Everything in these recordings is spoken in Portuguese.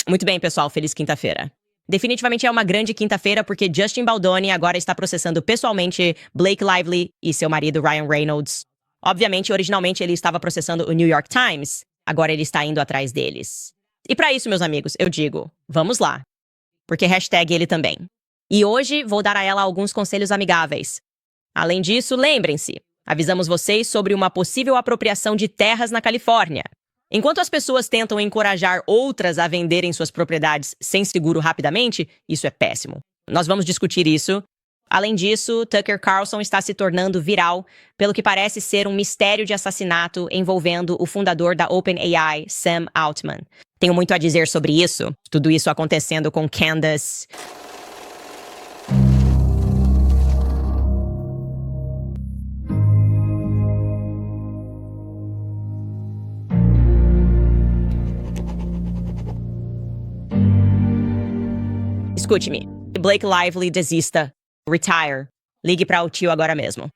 Muito bem, pessoal. Feliz quinta-feira. Definitivamente é uma grande quinta-feira porque Justin Baldoni agora está processando pessoalmente Blake Lively e seu marido Ryan Reynolds. Obviamente, originalmente ele estava processando o New York Times. Agora ele está indo atrás deles. E para isso, meus amigos, eu digo, vamos lá. Porque hashtag ele também. E hoje vou dar a ela alguns conselhos amigáveis. Além disso, lembrem-se, avisamos vocês sobre uma possível apropriação de terras na Califórnia. Enquanto as pessoas tentam encorajar outras a venderem suas propriedades sem seguro rapidamente, isso é péssimo. Nós vamos discutir isso. Além disso, Tucker Carlson está se tornando viral pelo que parece ser um mistério de assassinato envolvendo o fundador da OpenAI, Sam Altman. Tenho muito a dizer sobre isso, tudo isso acontecendo com Candace. Escute-me. Blake Lively, desista. Retire. Ligue para o tio agora mesmo.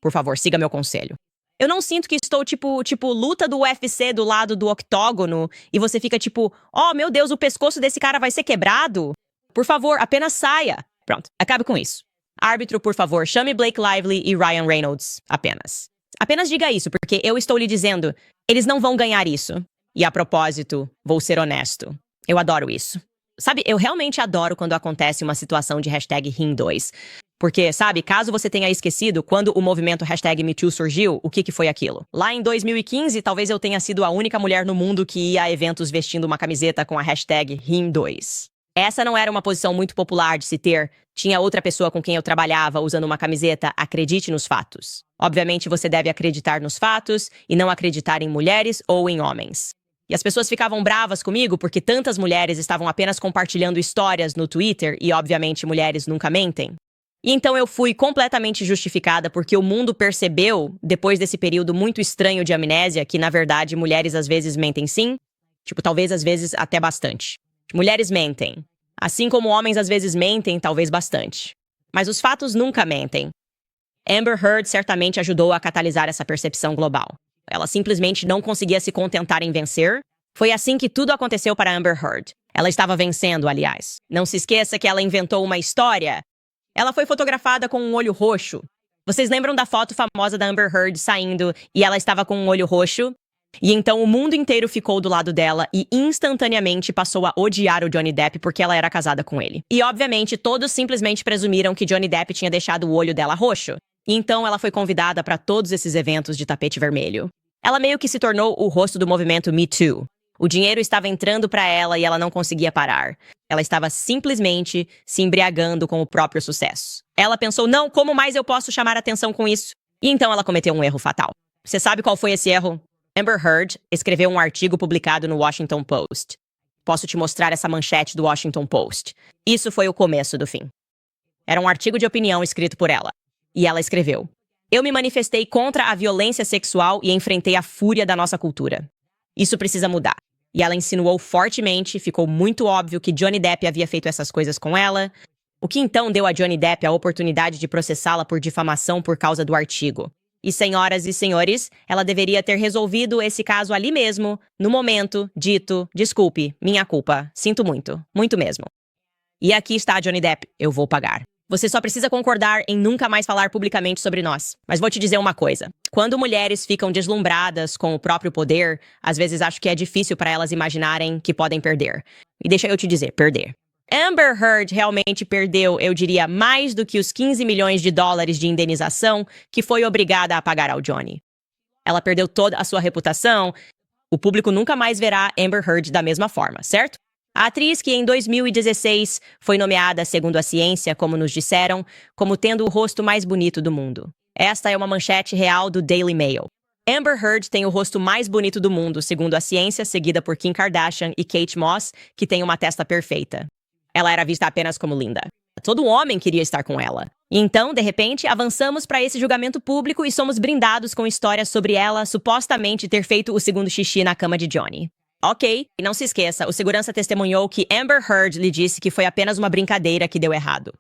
Por favor, siga meu conselho. Eu não sinto que estou, tipo, luta do UFC do lado do octógono e você fica tipo, oh, meu Deus, o pescoço desse cara vai ser quebrado. Por favor, apenas saia. Pronto, acabe com isso. Árbitro, por favor, chame Blake Lively e Ryan Reynolds. Apenas. Apenas diga isso, porque eu estou lhe dizendo, eles não vão ganhar isso. E a propósito, vou ser honesto. Eu adoro isso. Sabe, eu realmente adoro quando acontece uma situação de hashtag RIM2. Porque, sabe, caso você tenha esquecido, quando o movimento hashtag MeToo surgiu, o que foi aquilo? Lá em 2015, talvez eu tenha sido a única mulher no mundo que ia a eventos vestindo uma camiseta com a hashtag RIM2. Essa não era uma posição muito popular de se ter. Tinha outra pessoa com quem eu trabalhava usando uma camiseta acredite nos fatos. Obviamente você deve acreditar nos fatos e não acreditar em mulheres ou em homens. E as pessoas ficavam bravas comigo porque tantas mulheres estavam apenas compartilhando histórias no Twitter e, obviamente, mulheres nunca mentem. E então eu fui completamente justificada porque o mundo percebeu, depois desse período muito estranho de amnésia, que, na verdade, mulheres às vezes mentem sim. Talvez às vezes até bastante. Mulheres mentem. Assim como homens às vezes mentem, talvez bastante. Mas os fatos nunca mentem. Amber Heard certamente ajudou a catalisar essa percepção global. Ela simplesmente não conseguia se contentar em vencer. Foi assim que tudo aconteceu para Amber Heard. Ela estava vencendo, aliás. Não se esqueça que ela inventou uma história. Ela foi fotografada com um olho roxo. Vocês lembram da foto famosa da Amber Heard saindo e ela estava com um olho roxo? E então o mundo inteiro ficou do lado dela e instantaneamente passou a odiar o Johnny Depp porque ela era casada com ele. E obviamente todos simplesmente presumiram que Johnny Depp tinha deixado o olho dela roxo. E então ela foi convidada para todos esses eventos de tapete vermelho. Ela meio que se tornou o rosto do movimento Me Too. O dinheiro estava entrando para ela e ela não conseguia parar. Ela estava simplesmente se embriagando com o próprio sucesso. Ela pensou, não, como mais eu posso chamar atenção com isso? E então ela cometeu um erro fatal. Você sabe qual foi esse erro? Amber Heard escreveu um artigo publicado no Washington Post. Posso te mostrar essa manchete do Washington Post. Isso foi o começo do fim. Era um artigo de opinião escrito por ela. E ela escreveu: eu me manifestei contra a violência sexual e enfrentei a fúria da nossa cultura. Isso precisa mudar. E ela insinuou fortemente, ficou muito óbvio que Johnny Depp havia feito essas coisas com ela, o que então deu a Johnny Depp a oportunidade de processá-la por difamação por causa do artigo. E, senhoras e senhores, ela deveria ter resolvido esse caso ali mesmo, no momento, dito, desculpe, minha culpa, sinto muito, muito mesmo. E aqui está Johnny Depp, eu vou pagar. Você só precisa concordar em nunca mais falar publicamente sobre nós. Mas vou te dizer uma coisa. Quando mulheres ficam deslumbradas com o próprio poder, às vezes acho que é difícil para elas imaginarem que podem perder. E deixa eu te dizer, perder. Amber Heard realmente perdeu, eu diria, mais do que os 15 milhões de dólares de indenização que foi obrigada a pagar ao Johnny. Ela perdeu toda a sua reputação. O público nunca mais verá Amber Heard da mesma forma, certo? A atriz que em 2016 foi nomeada, segundo a ciência, como nos disseram, como tendo o rosto mais bonito do mundo. Esta é uma manchete real do Daily Mail. Amber Heard tem o rosto mais bonito do mundo, segundo a ciência, seguida por Kim Kardashian e Kate Moss, que tem uma testa perfeita. Ela era vista apenas como linda. Todo homem queria estar com ela. E então, de repente, avançamos para esse julgamento público e somos brindados com histórias sobre ela supostamente ter feito o segundo xixi na cama de Johnny. Ok, e não se esqueça, o segurança testemunhou que Amber Heard lhe disse que foi apenas uma brincadeira que deu errado.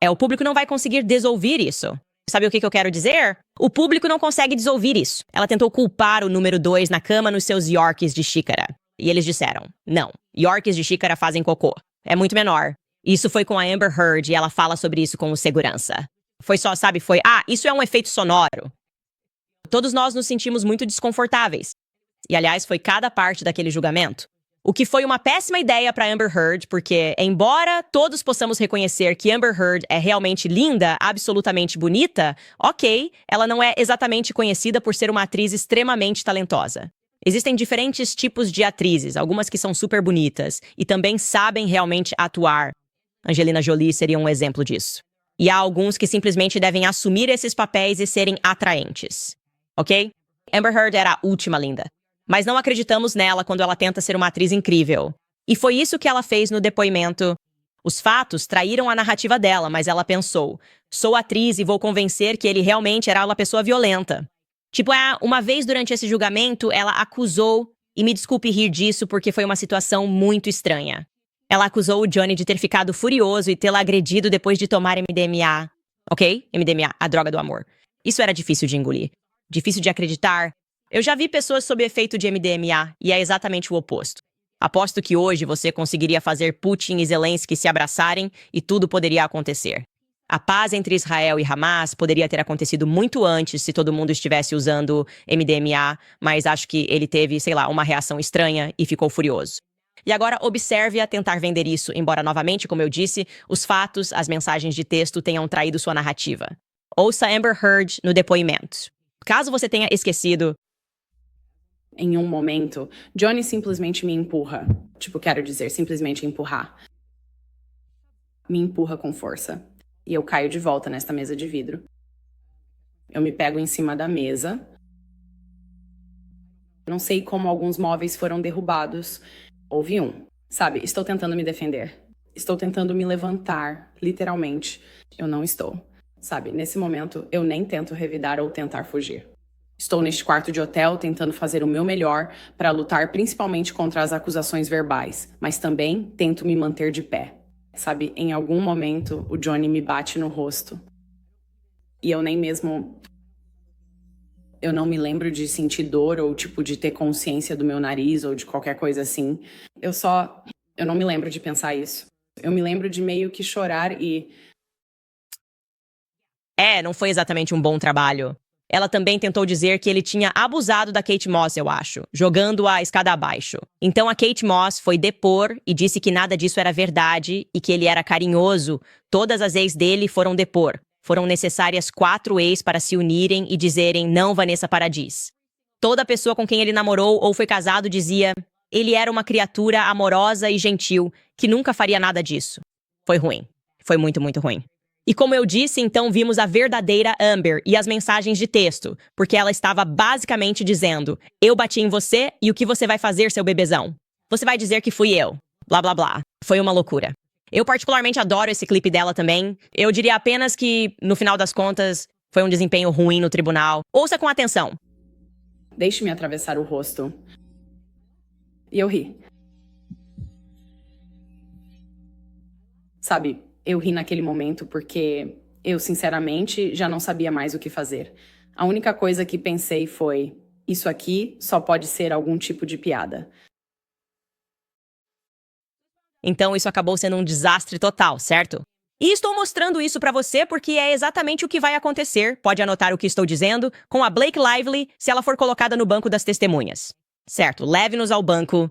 O público não vai conseguir desouvir isso. Sabe o que eu quero dizer? O público não consegue desouvir isso. Ela tentou culpar o número 2 na cama nos seus Yorks de xícara. E eles disseram, não, Yorks de xícara fazem cocô. É muito menor. Isso foi com a Amber Heard e ela fala sobre isso com o segurança. Foi só, sabe, isso é um efeito sonoro. Todos nós nos sentimos muito desconfortáveis. E, aliás, foi cada parte daquele julgamento. O que foi uma péssima ideia para Amber Heard, porque, embora todos possamos reconhecer que Amber Heard é realmente linda, absolutamente bonita, ok, ela não é exatamente conhecida por ser uma atriz extremamente talentosa. Existem diferentes tipos de atrizes, algumas que são super bonitas e também sabem realmente atuar. Angelina Jolie seria um exemplo disso. E há alguns que simplesmente devem assumir esses papéis e serem atraentes. Ok? Amber Heard era a última linda. Mas não acreditamos nela quando ela tenta ser uma atriz incrível. E foi isso que ela fez no depoimento. Os fatos traíram a narrativa dela, mas ela pensou, sou atriz e vou convencer que ele realmente era uma pessoa violenta. Tipo, uma vez durante esse julgamento, ela acusou, e me desculpe rir disso porque foi uma situação muito estranha. Ela acusou o Johnny de ter ficado furioso e tê-la agredido depois de tomar MDMA. Ok? MDMA, a droga do amor. Isso era difícil de engolir. Difícil de acreditar. Eu já vi pessoas sob efeito de MDMA e é exatamente o oposto. Aposto que hoje você conseguiria fazer Putin e Zelensky se abraçarem e tudo poderia acontecer. A paz entre Israel e Hamas poderia ter acontecido muito antes se todo mundo estivesse usando MDMA, mas acho que ele teve, uma reação estranha e ficou furioso. E agora observe-a tentar vender isso, embora novamente, como eu disse, os fatos, as mensagens de texto tenham traído sua narrativa. Ouça Amber Heard no depoimento. Caso você tenha esquecido, em um momento, Johnny simplesmente me empurra. Quero dizer, simplesmente empurrar. Me empurra com força. E eu caio de volta nesta mesa de vidro. Eu me pego em cima da mesa. Não sei como alguns móveis foram derrubados. Houve um. Estou tentando me defender. Estou tentando me levantar, literalmente. Eu não estou. Nesse momento, eu nem tento revidar ou tentar fugir. Estou neste quarto de hotel tentando fazer o meu melhor para lutar principalmente contra as acusações verbais, mas também tento me manter de pé. Em algum momento, o Johnny me bate no rosto. E eu não me lembro de sentir dor ou, de ter consciência do meu nariz ou de qualquer coisa assim. Eu não me lembro de pensar isso. Eu me lembro de meio que chorar e... não foi exatamente um bom trabalho. Ela também tentou dizer que ele tinha abusado da Kate Moss, eu acho, jogando a escada abaixo. Então a Kate Moss foi depor e disse que nada disso era verdade e que ele era carinhoso. Todas as ex dele foram depor. Foram necessárias 4 ex para se unirem e dizerem não Vanessa Paradis. Toda pessoa com quem ele namorou ou foi casado dizia ele era uma criatura amorosa e gentil que nunca faria nada disso. Foi ruim. Foi muito, muito ruim. E como eu disse, então vimos a verdadeira Amber e as mensagens de texto, porque ela estava basicamente dizendo, eu bati em você e o que você vai fazer, seu bebezão? Você vai dizer que fui eu. Blá, blá, blá. Foi uma loucura. Eu particularmente adoro esse clipe dela também. Eu diria apenas que, no final das contas, foi um desempenho ruim no tribunal. Ouça com atenção. Deixe-me atravessar o rosto. E eu ri. Eu ri naquele momento porque eu, sinceramente, já não sabia mais o que fazer. A única coisa que pensei foi, isso aqui só pode ser algum tipo de piada. Então isso acabou sendo um desastre total, certo? E estou mostrando isso pra você porque é exatamente o que vai acontecer, pode anotar o que estou dizendo, com a Blake Lively se ela for colocada no banco das testemunhas. Certo, leve-nos ao banco.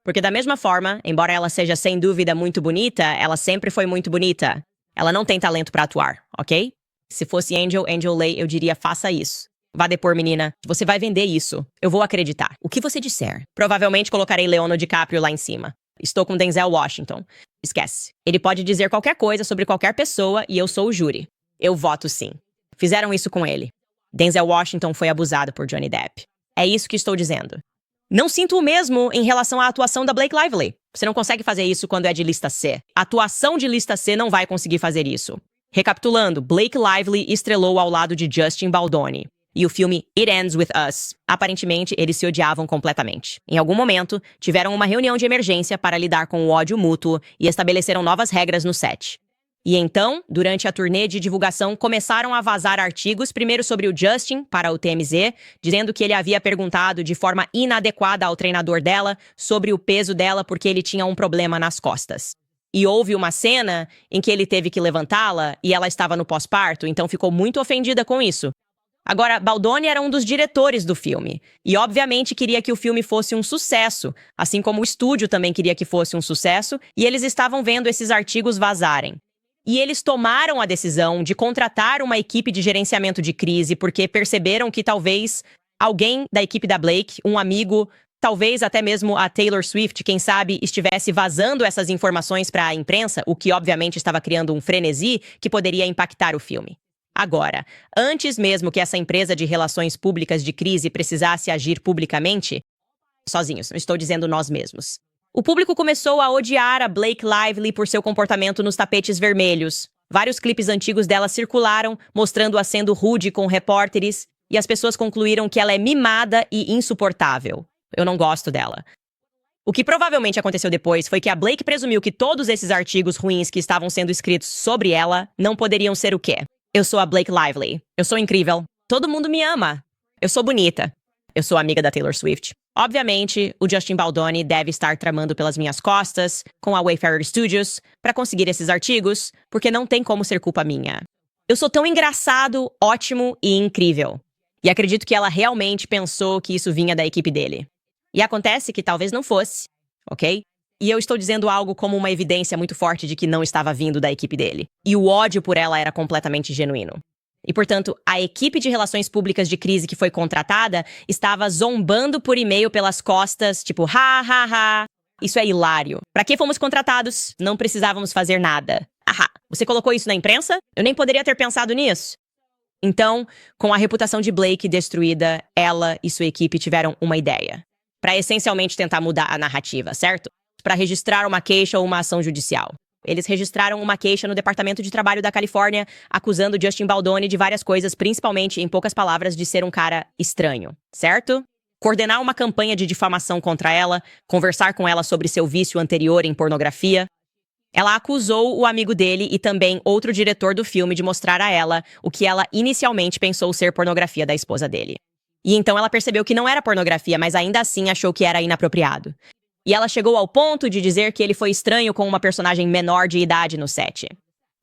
Porque da mesma forma, embora ela seja sem dúvida muito bonita, ela sempre foi muito bonita. Ela não tem talento pra atuar, ok? Se fosse Angel Lay, eu diria faça isso. Vá depor, menina. Você vai vender isso. Eu vou acreditar. O que você disser. Provavelmente colocarei Leonardo DiCaprio lá em cima. Estou com Denzel Washington. Esquece. Ele pode dizer qualquer coisa sobre qualquer pessoa e eu sou o júri. Eu voto sim. Fizeram isso com ele. Denzel Washington foi abusado por Johnny Depp. É isso que estou dizendo. Não sinto o mesmo em relação à atuação da Blake Lively. Você não consegue fazer isso quando é de lista C. A atuação de lista C não vai conseguir fazer isso. Recapitulando, Blake Lively estrelou ao lado de Justin Baldoni. E o filme It Ends With Us. Aparentemente, eles se odiavam completamente. Em algum momento, tiveram uma reunião de emergência para lidar com o ódio mútuo e estabeleceram novas regras no set. E então, durante a turnê de divulgação, começaram a vazar artigos, primeiro sobre o Justin, para o TMZ, dizendo que ele havia perguntado de forma inadequada ao treinador dela sobre o peso dela porque ele tinha um problema nas costas. E houve uma cena em que ele teve que levantá-la e ela estava no pós-parto, então ficou muito ofendida com isso. Agora, Baldoni era um dos diretores do filme e, obviamente, queria que o filme fosse um sucesso, assim como o estúdio também queria que fosse um sucesso, e eles estavam vendo esses artigos vazarem. E eles tomaram a decisão de contratar uma equipe de gerenciamento de crise porque perceberam que talvez alguém da equipe da Blake, um amigo, talvez até mesmo a Taylor Swift, quem sabe, estivesse vazando essas informações para a imprensa, o que obviamente estava criando um frenesi que poderia impactar o filme. Agora, antes mesmo que essa empresa de relações públicas de crise precisasse agir publicamente, sozinhos, não estou dizendo nós mesmos, o público começou a odiar a Blake Lively por seu comportamento nos tapetes vermelhos. Vários clipes antigos dela circularam, mostrando-a sendo rude com repórteres, e as pessoas concluíram que ela é mimada e insuportável. Eu não gosto dela. O que provavelmente aconteceu depois foi que a Blake presumiu que todos esses artigos ruins que estavam sendo escritos sobre ela não poderiam ser o quê? Eu sou a Blake Lively. Eu sou incrível. Todo mundo me ama. Eu sou bonita. Eu sou amiga da Taylor Swift. Obviamente, o Justin Baldoni deve estar tramando pelas minhas costas, com a Wayfarer Studios, para conseguir esses artigos, porque não tem como ser culpa minha. Eu sou tão engraçado, ótimo e incrível. E acredito que ela realmente pensou que isso vinha da equipe dele. E acontece que talvez não fosse, ok? E eu estou dizendo algo como uma evidência muito forte de que não estava vindo da equipe dele. E o ódio por ela era completamente genuíno. E, portanto, a equipe de relações públicas de crise que foi contratada estava zombando por e-mail pelas costas, tipo, ha, ha, ha. Isso é hilário. Pra que fomos contratados? Não precisávamos fazer nada. Ahá, você colocou isso na imprensa? Eu nem poderia ter pensado nisso. Então, com a reputação de Blake destruída, ela e sua equipe tiveram uma ideia. Pra essencialmente tentar mudar a narrativa, certo? Para registrar uma queixa ou uma ação judicial. Eles registraram uma queixa no Departamento de Trabalho da Califórnia, acusando Justin Baldoni de várias coisas, principalmente, em poucas palavras, de ser um cara estranho, certo? Coordenar uma campanha de difamação contra ela, conversar com ela sobre seu vício anterior em pornografia. Ela acusou o amigo dele e também outro diretor do filme de mostrar a ela o que ela inicialmente pensou ser pornografia da esposa dele. E então ela percebeu que não era pornografia, mas ainda assim achou que era inapropriado. E ela chegou ao ponto de dizer que ele foi estranho com uma personagem menor de idade no set.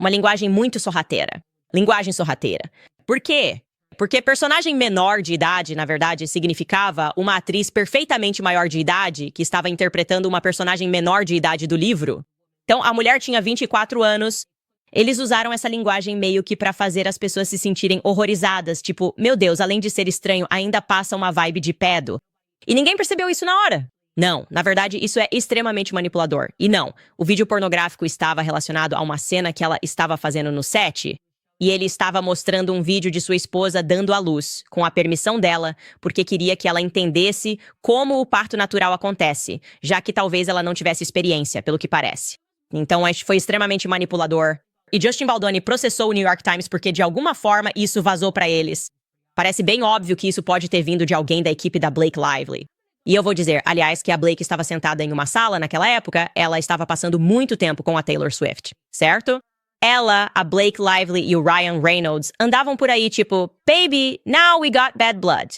Uma linguagem muito sorrateira. Linguagem sorrateira. Por quê? Porque personagem menor de idade, na verdade, significava uma atriz perfeitamente maior de idade que estava interpretando uma personagem menor de idade do livro. Então, a mulher tinha 24 anos. Eles usaram essa linguagem meio que pra fazer as pessoas se sentirem horrorizadas. Tipo, meu Deus, além de ser estranho, ainda passa uma vibe de pedo. E ninguém percebeu isso na hora. Não, na verdade, isso é extremamente manipulador. E não, o vídeo pornográfico estava relacionado a uma cena que ela estava fazendo no set, e ele estava mostrando um vídeo de sua esposa dando à luz, com a permissão dela, porque queria que ela entendesse como o parto natural acontece, já que talvez ela não tivesse experiência, pelo que parece. Então, foi extremamente manipulador. E Justin Baldoni processou o New York Times porque, de alguma forma, isso vazou pra eles. Parece bem óbvio que isso pode ter vindo de alguém da equipe da Blake Lively. E eu vou dizer, aliás, que a Blake estava sentada em uma sala naquela época, ela estava passando muito tempo com a Taylor Swift, certo? Ela, a Blake Lively e o Ryan Reynolds andavam por aí tipo, baby, now we got bad blood.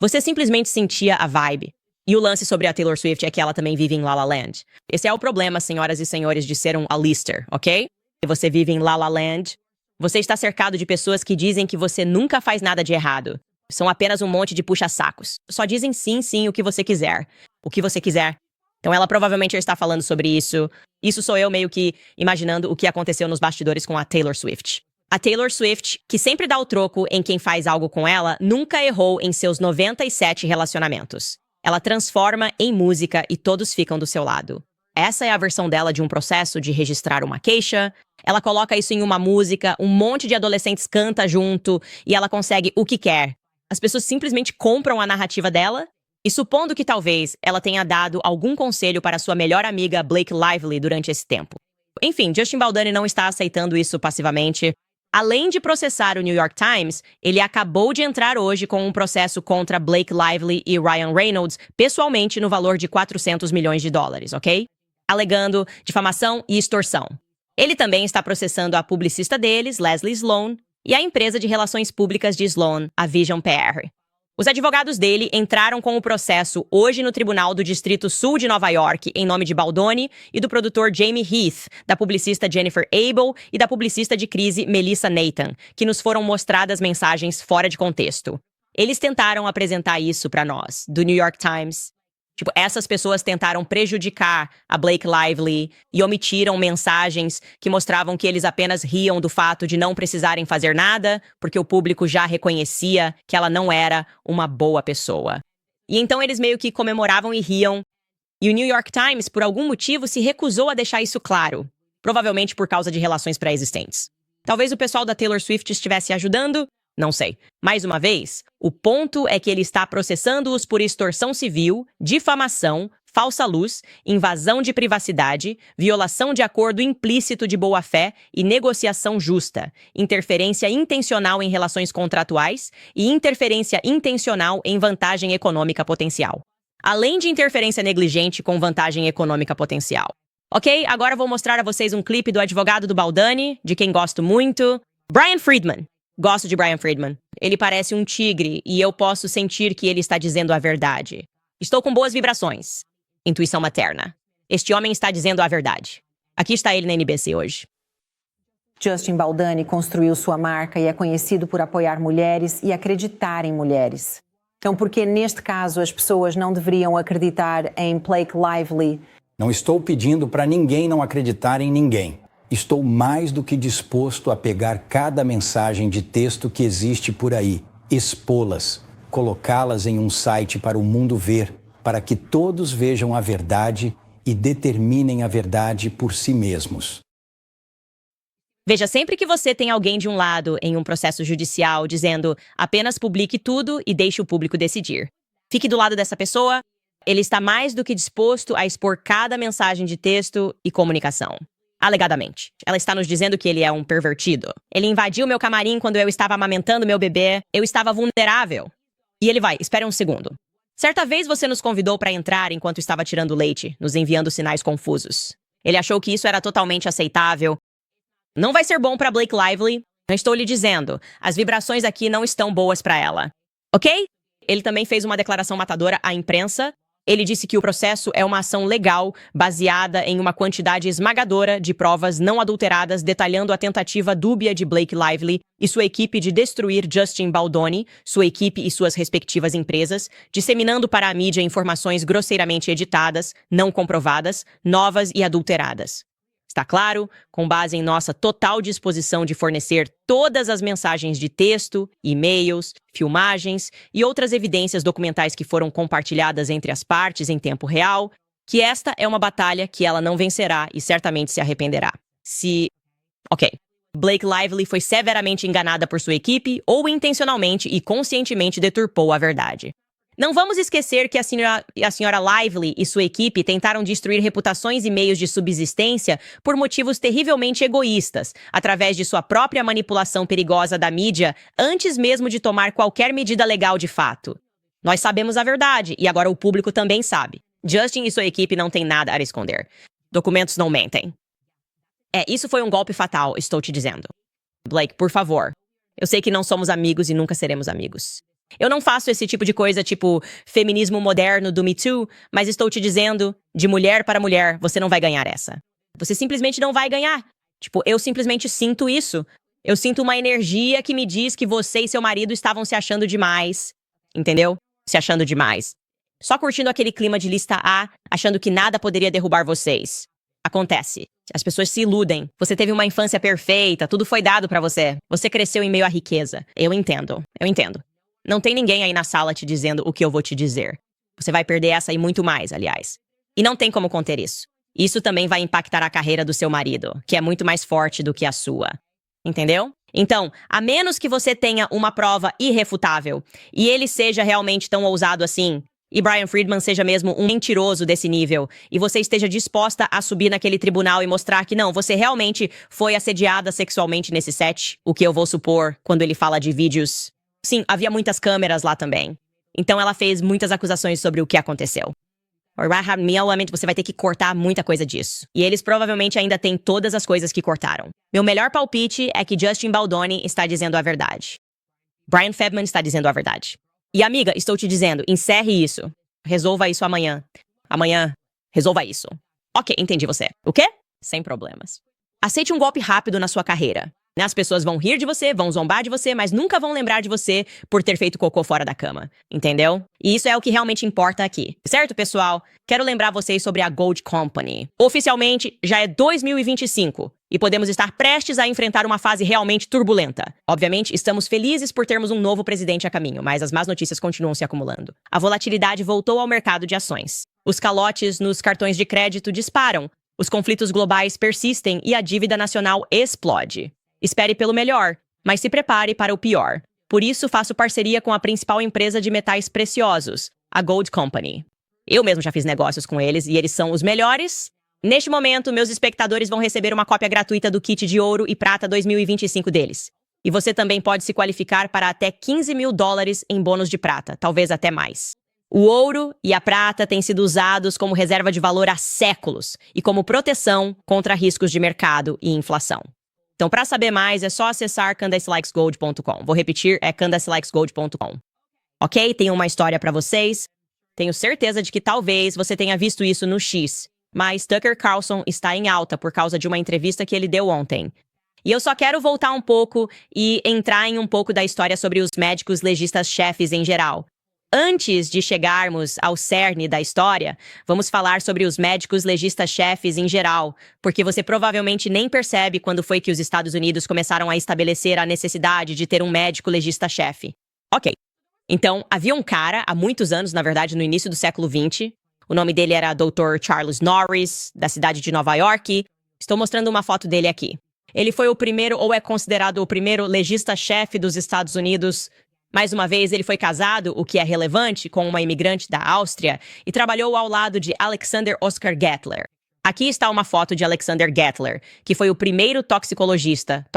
Você simplesmente sentia a vibe. E o lance sobre a Taylor Swift é que ela também vive em La La Land. Esse é o problema, senhoras e senhores, de ser um A-lister, ok? Se você vive em La La Land, você está cercado de pessoas que dizem que você nunca faz nada de errado. São apenas um monte de puxa-sacos. Só dizem sim, sim, o que você quiser. O que você quiser. Então ela provavelmente está falando sobre isso. Isso sou eu meio que imaginando o que aconteceu nos bastidores com a Taylor Swift. A Taylor Swift, que sempre dá o troco em quem faz algo com ela, nunca errou em seus 97 relacionamentos. Ela transforma em música e todos ficam do seu lado. Essa é a versão dela de um processo de registrar uma queixa. Ela coloca isso em uma música, um monte de adolescentes canta junto e ela consegue o que quer. As pessoas simplesmente compram a narrativa dela e supondo que talvez ela tenha dado algum conselho para sua melhor amiga Blake Lively durante esse tempo. Enfim, Justin Baldoni não está aceitando isso passivamente. Além de processar o New York Times, ele acabou de entrar hoje com um processo contra Blake Lively e Ryan Reynolds pessoalmente no valor de $400 milhões, ok? Alegando difamação e extorsão. Ele também está processando a publicista deles, Leslie Sloan, e a empresa de relações públicas de Sloan, a Vision PR. Os advogados dele entraram com o processo hoje no Tribunal do Distrito Sul de Nova York em nome de Baldoni e do produtor Jamie Heath, da publicista Jennifer Abel e da publicista de crise Melissa Nathan, que nos foram mostradas mensagens fora de contexto. Eles tentaram apresentar isso para nós, do New York Times. Tipo, essas pessoas tentaram prejudicar a Blake Lively e omitiram mensagens que mostravam que eles apenas riam do fato de não precisarem fazer nada, porque o público já reconhecia que ela não era uma boa pessoa. E então eles meio que comemoravam e riam. E o New York Times, por algum motivo, se recusou a deixar isso claro. Provavelmente por causa de relações pré-existentes. Talvez o pessoal da Taylor Swift estivesse ajudando. Não sei. Mais uma vez, o ponto é que ele está processando-os por extorsão civil, difamação, falsa luz, invasão de privacidade, violação de acordo implícito de boa-fé e negociação justa, interferência intencional em relações contratuais e interferência intencional em vantagem econômica potencial. Além de interferência negligente com vantagem econômica potencial. Ok, agora vou mostrar a vocês um clipe do advogado do Baldoni, de quem gosto muito, Brian Friedman. Gosto de Brian Friedman. Ele parece um tigre e eu posso sentir que ele está dizendo a verdade. Estou com boas vibrações. Intuição materna. Este homem está dizendo a verdade. Aqui está ele na NBC hoje. Justin Baldoni construiu sua marca e é conhecido por apoiar mulheres e acreditar em mulheres. Então, por que neste caso as pessoas não deveriam acreditar em Blake Lively? Não estou pedindo para ninguém não acreditar em ninguém. Estou mais do que disposto a pegar cada mensagem de texto que existe por aí, expô-las, colocá-las em um site para o mundo ver, para que todos vejam a verdade e determinem a verdade por si mesmos. Veja, sempre que você tem alguém de um lado em um processo judicial dizendo apenas publique tudo e deixe o público decidir. Fique do lado dessa pessoa, ele está mais do que disposto a expor cada mensagem de texto e comunicação. Alegadamente. Ela está nos dizendo que ele é um pervertido. Ele invadiu meu camarim quando eu estava amamentando meu bebê. Eu estava vulnerável. E ele vai, espere um segundo. Certa vez você nos convidou para entrar enquanto estava tirando leite, nos enviando sinais confusos. Ele achou que isso era totalmente aceitável. Não vai ser bom para Blake Lively. Eu estou lhe dizendo, as vibrações aqui não estão boas para ela. Ok? Ele também fez uma declaração matadora à imprensa. Ele disse que o processo é uma ação legal baseada em uma quantidade esmagadora de provas não adulteradas detalhando a tentativa dúbia de Blake Lively e sua equipe de destruir Justin Baldoni, sua equipe e suas respectivas empresas, disseminando para a mídia informações grosseiramente editadas, não comprovadas, novas e adulteradas. Está claro, com base em nossa total disposição de fornecer todas as mensagens de texto, e-mails, filmagens e outras evidências documentais que foram compartilhadas entre as partes em tempo real, que esta é uma batalha que ela não vencerá e certamente se arrependerá. Ok. Blake Lively foi severamente enganada por sua equipe ou intencionalmente e conscientemente deturpou a verdade. Não vamos esquecer que a senhora Lively e sua equipe tentaram destruir reputações e meios de subsistência por motivos terrivelmente egoístas, através de sua própria manipulação perigosa da mídia, antes mesmo de tomar qualquer medida legal de fato. Nós sabemos a verdade, e agora o público também sabe. Justin e sua equipe não têm nada a esconder. Documentos não mentem. Isso foi um golpe fatal, estou te dizendo. Blake, por favor. Eu sei que não somos amigos e nunca seremos amigos. Eu não faço esse tipo de coisa tipo feminismo moderno do Me Too, mas estou te dizendo, de mulher para mulher, você não vai ganhar essa. Você simplesmente não vai ganhar. Tipo, eu simplesmente sinto isso. Eu sinto uma energia que me diz que você e seu marido estavam se achando demais. Entendeu? Se achando demais. Só curtindo aquele clima de lista A, achando que nada poderia derrubar vocês. Acontece. As pessoas se iludem. Você teve uma infância perfeita, tudo foi dado pra você. Você cresceu em meio à riqueza. Eu entendo. Não tem ninguém aí na sala te dizendo o que eu vou te dizer. Você vai perder essa e muito mais, aliás. E não tem como conter isso. Isso também vai impactar a carreira do seu marido, que é muito mais forte do que a sua. Entendeu? Então, a menos que você tenha uma prova irrefutável e ele seja realmente tão ousado assim, e Brian Friedman seja mesmo um mentiroso desse nível, e você esteja disposta a subir naquele tribunal e mostrar que não, você realmente foi assediada sexualmente nesse set, o que eu vou supor quando ele fala de vídeos. Sim, havia muitas câmeras lá também. Então ela fez muitas acusações sobre o que aconteceu. Você vai ter que cortar muita coisa disso. E eles provavelmente ainda têm todas as coisas que cortaram. Meu melhor palpite é que Justin Baldoni está dizendo a verdade. Brian Febman está dizendo a verdade. E amiga, estou te dizendo, encerre isso. Resolva isso amanhã. Amanhã, resolva isso. Ok, entendi você. O quê? Sem problemas. Aceite um golpe rápido na sua carreira. As pessoas vão rir de você, vão zombar de você, mas nunca vão lembrar de você por ter feito cocô fora da cama. Entendeu? E isso é o que realmente importa aqui. Certo, pessoal? Quero lembrar vocês sobre a Gold Company. Oficialmente, já é 2025 e podemos estar prestes a enfrentar uma fase realmente turbulenta. Obviamente, estamos felizes por termos um novo presidente a caminho, mas as más notícias continuam se acumulando. A volatilidade voltou ao mercado de ações. Os calotes nos cartões de crédito disparam. Os conflitos globais persistem e a dívida nacional explode. Espere pelo melhor, mas se prepare para o pior. Por isso, faço parceria com a principal empresa de metais preciosos, a Gold Company. Eu mesmo já fiz negócios com eles e eles são os melhores. Neste momento, meus espectadores vão receber uma cópia gratuita do kit de ouro e prata 2025 deles. E você também pode se qualificar para até $15 mil em bônus de prata, talvez até mais. O ouro e a prata têm sido usados como reserva de valor há séculos e como proteção contra riscos de mercado e inflação. Então, para saber mais, é só acessar CandaceLikesGold.com. Vou repetir, é CandaceLikesGold.com. Ok? Tenho uma história para vocês. Tenho certeza de que talvez você tenha visto isso no X, mas Tucker Carlson está em alta por causa de uma entrevista que ele deu ontem. E eu só quero voltar um pouco e entrar em um pouco da história sobre os médicos legistas-chefes em geral. Antes de chegarmos ao cerne da história, vamos falar sobre os médicos legistas-chefes em geral, porque você provavelmente nem percebe quando foi que os Estados Unidos começaram a estabelecer a necessidade de ter um médico legista-chefe. Ok. Então, havia um cara, há muitos anos, na verdade, no início do século XX. O nome dele era Dr. Charles Norris, da cidade de Nova York. Estou mostrando uma foto dele aqui. Ele foi o primeiro, ou é considerado o primeiro legista-chefe dos Estados Unidos. Mais uma vez, ele foi casado, o que é relevante, com uma imigrante da Áustria e trabalhou ao lado de Alexander Oscar Gettler. Aqui está uma foto de Alexander Gettler, que foi o primeiro toxicologista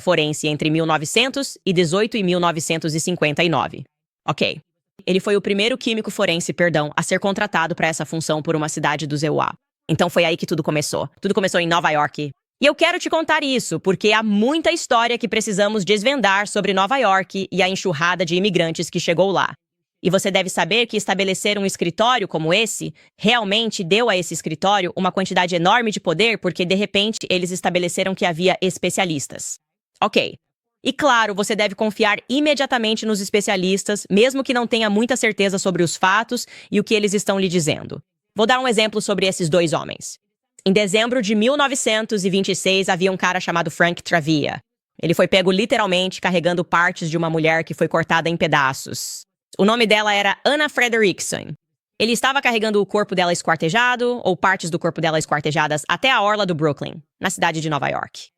forense entre 1918 e 1959. Ok. Ele foi o primeiro químico forense, a ser contratado para essa função por uma cidade dos EUA. Então foi aí que tudo começou. Tudo começou em Nova York. E eu quero te contar isso, porque há muita história que precisamos desvendar sobre Nova York e a enxurrada de imigrantes que chegou lá. E você deve saber que estabelecer um escritório como esse realmente deu a esse escritório uma quantidade enorme de poder, porque de repente eles estabeleceram que havia especialistas. Ok. E claro, você deve confiar imediatamente nos especialistas, mesmo que não tenha muita certeza sobre os fatos e o que eles estão lhe dizendo. Vou dar um exemplo sobre esses dois homens. Em dezembro de 1926, havia um cara chamado Frank Travia. Ele foi pego literalmente carregando partes de uma mulher que foi cortada em pedaços. O nome dela era Anna Frederickson. Ele estava carregando o corpo dela esquartejado, ou partes do corpo dela esquartejadas, até a orla do Brooklyn, na cidade de Nova York.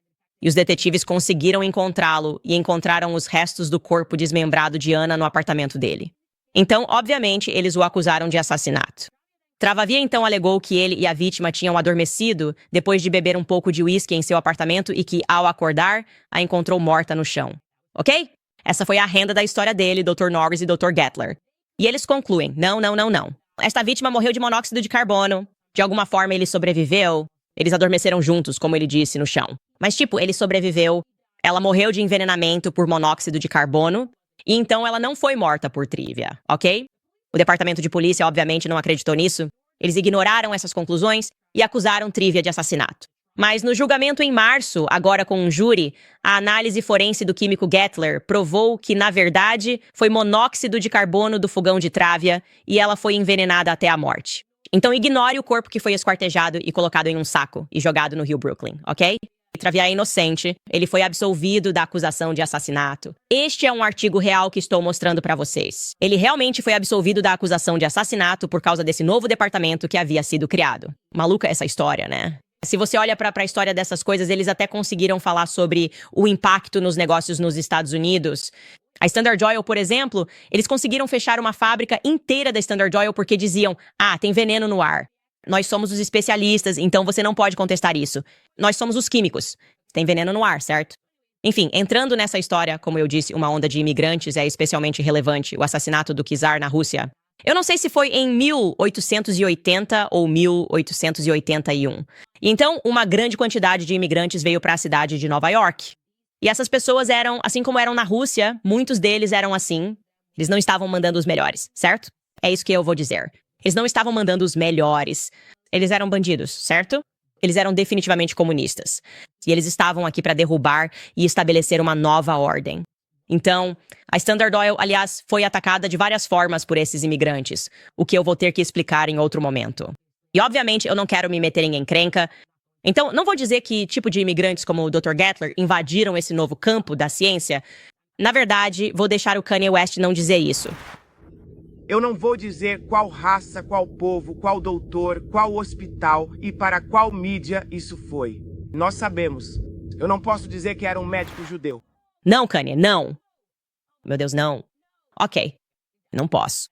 E os detetives conseguiram encontrá-lo e encontraram os restos do corpo desmembrado de Anna no apartamento dele. Então, obviamente, eles o acusaram de assassinato. Travavia então alegou que ele e a vítima tinham adormecido depois de beber um pouco de uísque em seu apartamento e que, ao acordar, a encontrou morta no chão. Ok? Essa foi a renda da história dele, Dr. Norris e Dr. Gettler. E eles concluem, não. Esta vítima morreu de monóxido de carbono. De alguma forma ele sobreviveu. Eles adormeceram juntos, como ele disse, no chão. Mas ele sobreviveu. Ela morreu de envenenamento por monóxido de carbono. E então ela não foi morta por trívia, ok? O departamento de polícia, obviamente, não acreditou nisso. Eles ignoraram essas conclusões e acusaram Trivia de assassinato. Mas no julgamento em março, agora com um júri, a análise forense do químico Gettler provou que, na verdade, foi monóxido de carbono do fogão de Trávia e ela foi envenenada até a morte. Então ignore o corpo que foi esquartejado e colocado em um saco e jogado no rio Brooklyn, ok? Travia é inocente, ele foi absolvido da acusação de assassinato. Este é um artigo real que estou mostrando para vocês. Ele realmente foi absolvido da acusação de assassinato por causa desse novo departamento que havia sido criado. Maluca essa história, né? Se você olha para a história dessas coisas, eles até conseguiram falar sobre o impacto nos negócios nos Estados Unidos. A Standard Oil, por exemplo, eles conseguiram fechar uma fábrica inteira da Standard Oil porque diziam, tem veneno no ar. Nós somos os especialistas, então você não pode contestar isso. Nós somos os químicos. Tem veneno no ar, certo? Enfim, entrando nessa história, como eu disse, uma onda de imigrantes é especialmente relevante, o assassinato do czar na Rússia. Eu não sei se foi em 1880 ou 1881. Então, uma grande quantidade de imigrantes veio para a cidade de Nova York. E essas pessoas eram, assim como eram na Rússia, muitos deles eram assim. Eles não estavam mandando os melhores, certo? É isso que eu vou dizer. Eles não estavam mandando os melhores. Eles eram bandidos, certo? Eles eram definitivamente comunistas. E eles estavam aqui para derrubar e estabelecer uma nova ordem. Então, a Standard Oil, aliás, foi atacada de várias formas por esses imigrantes, o que eu vou ter que explicar em outro momento. E, obviamente, eu não quero me meter em encrenca. Então, não vou dizer que tipo de imigrantes como o Dr. Gettler invadiram esse novo campo da ciência. Na verdade, vou deixar o Kanye West não dizer isso. Eu não vou dizer qual raça, qual povo, qual doutor, qual hospital e para qual mídia isso foi. Nós sabemos. Eu não posso dizer que era um médico judeu. Não, Kanye, não. Meu Deus, não. Ok, não posso.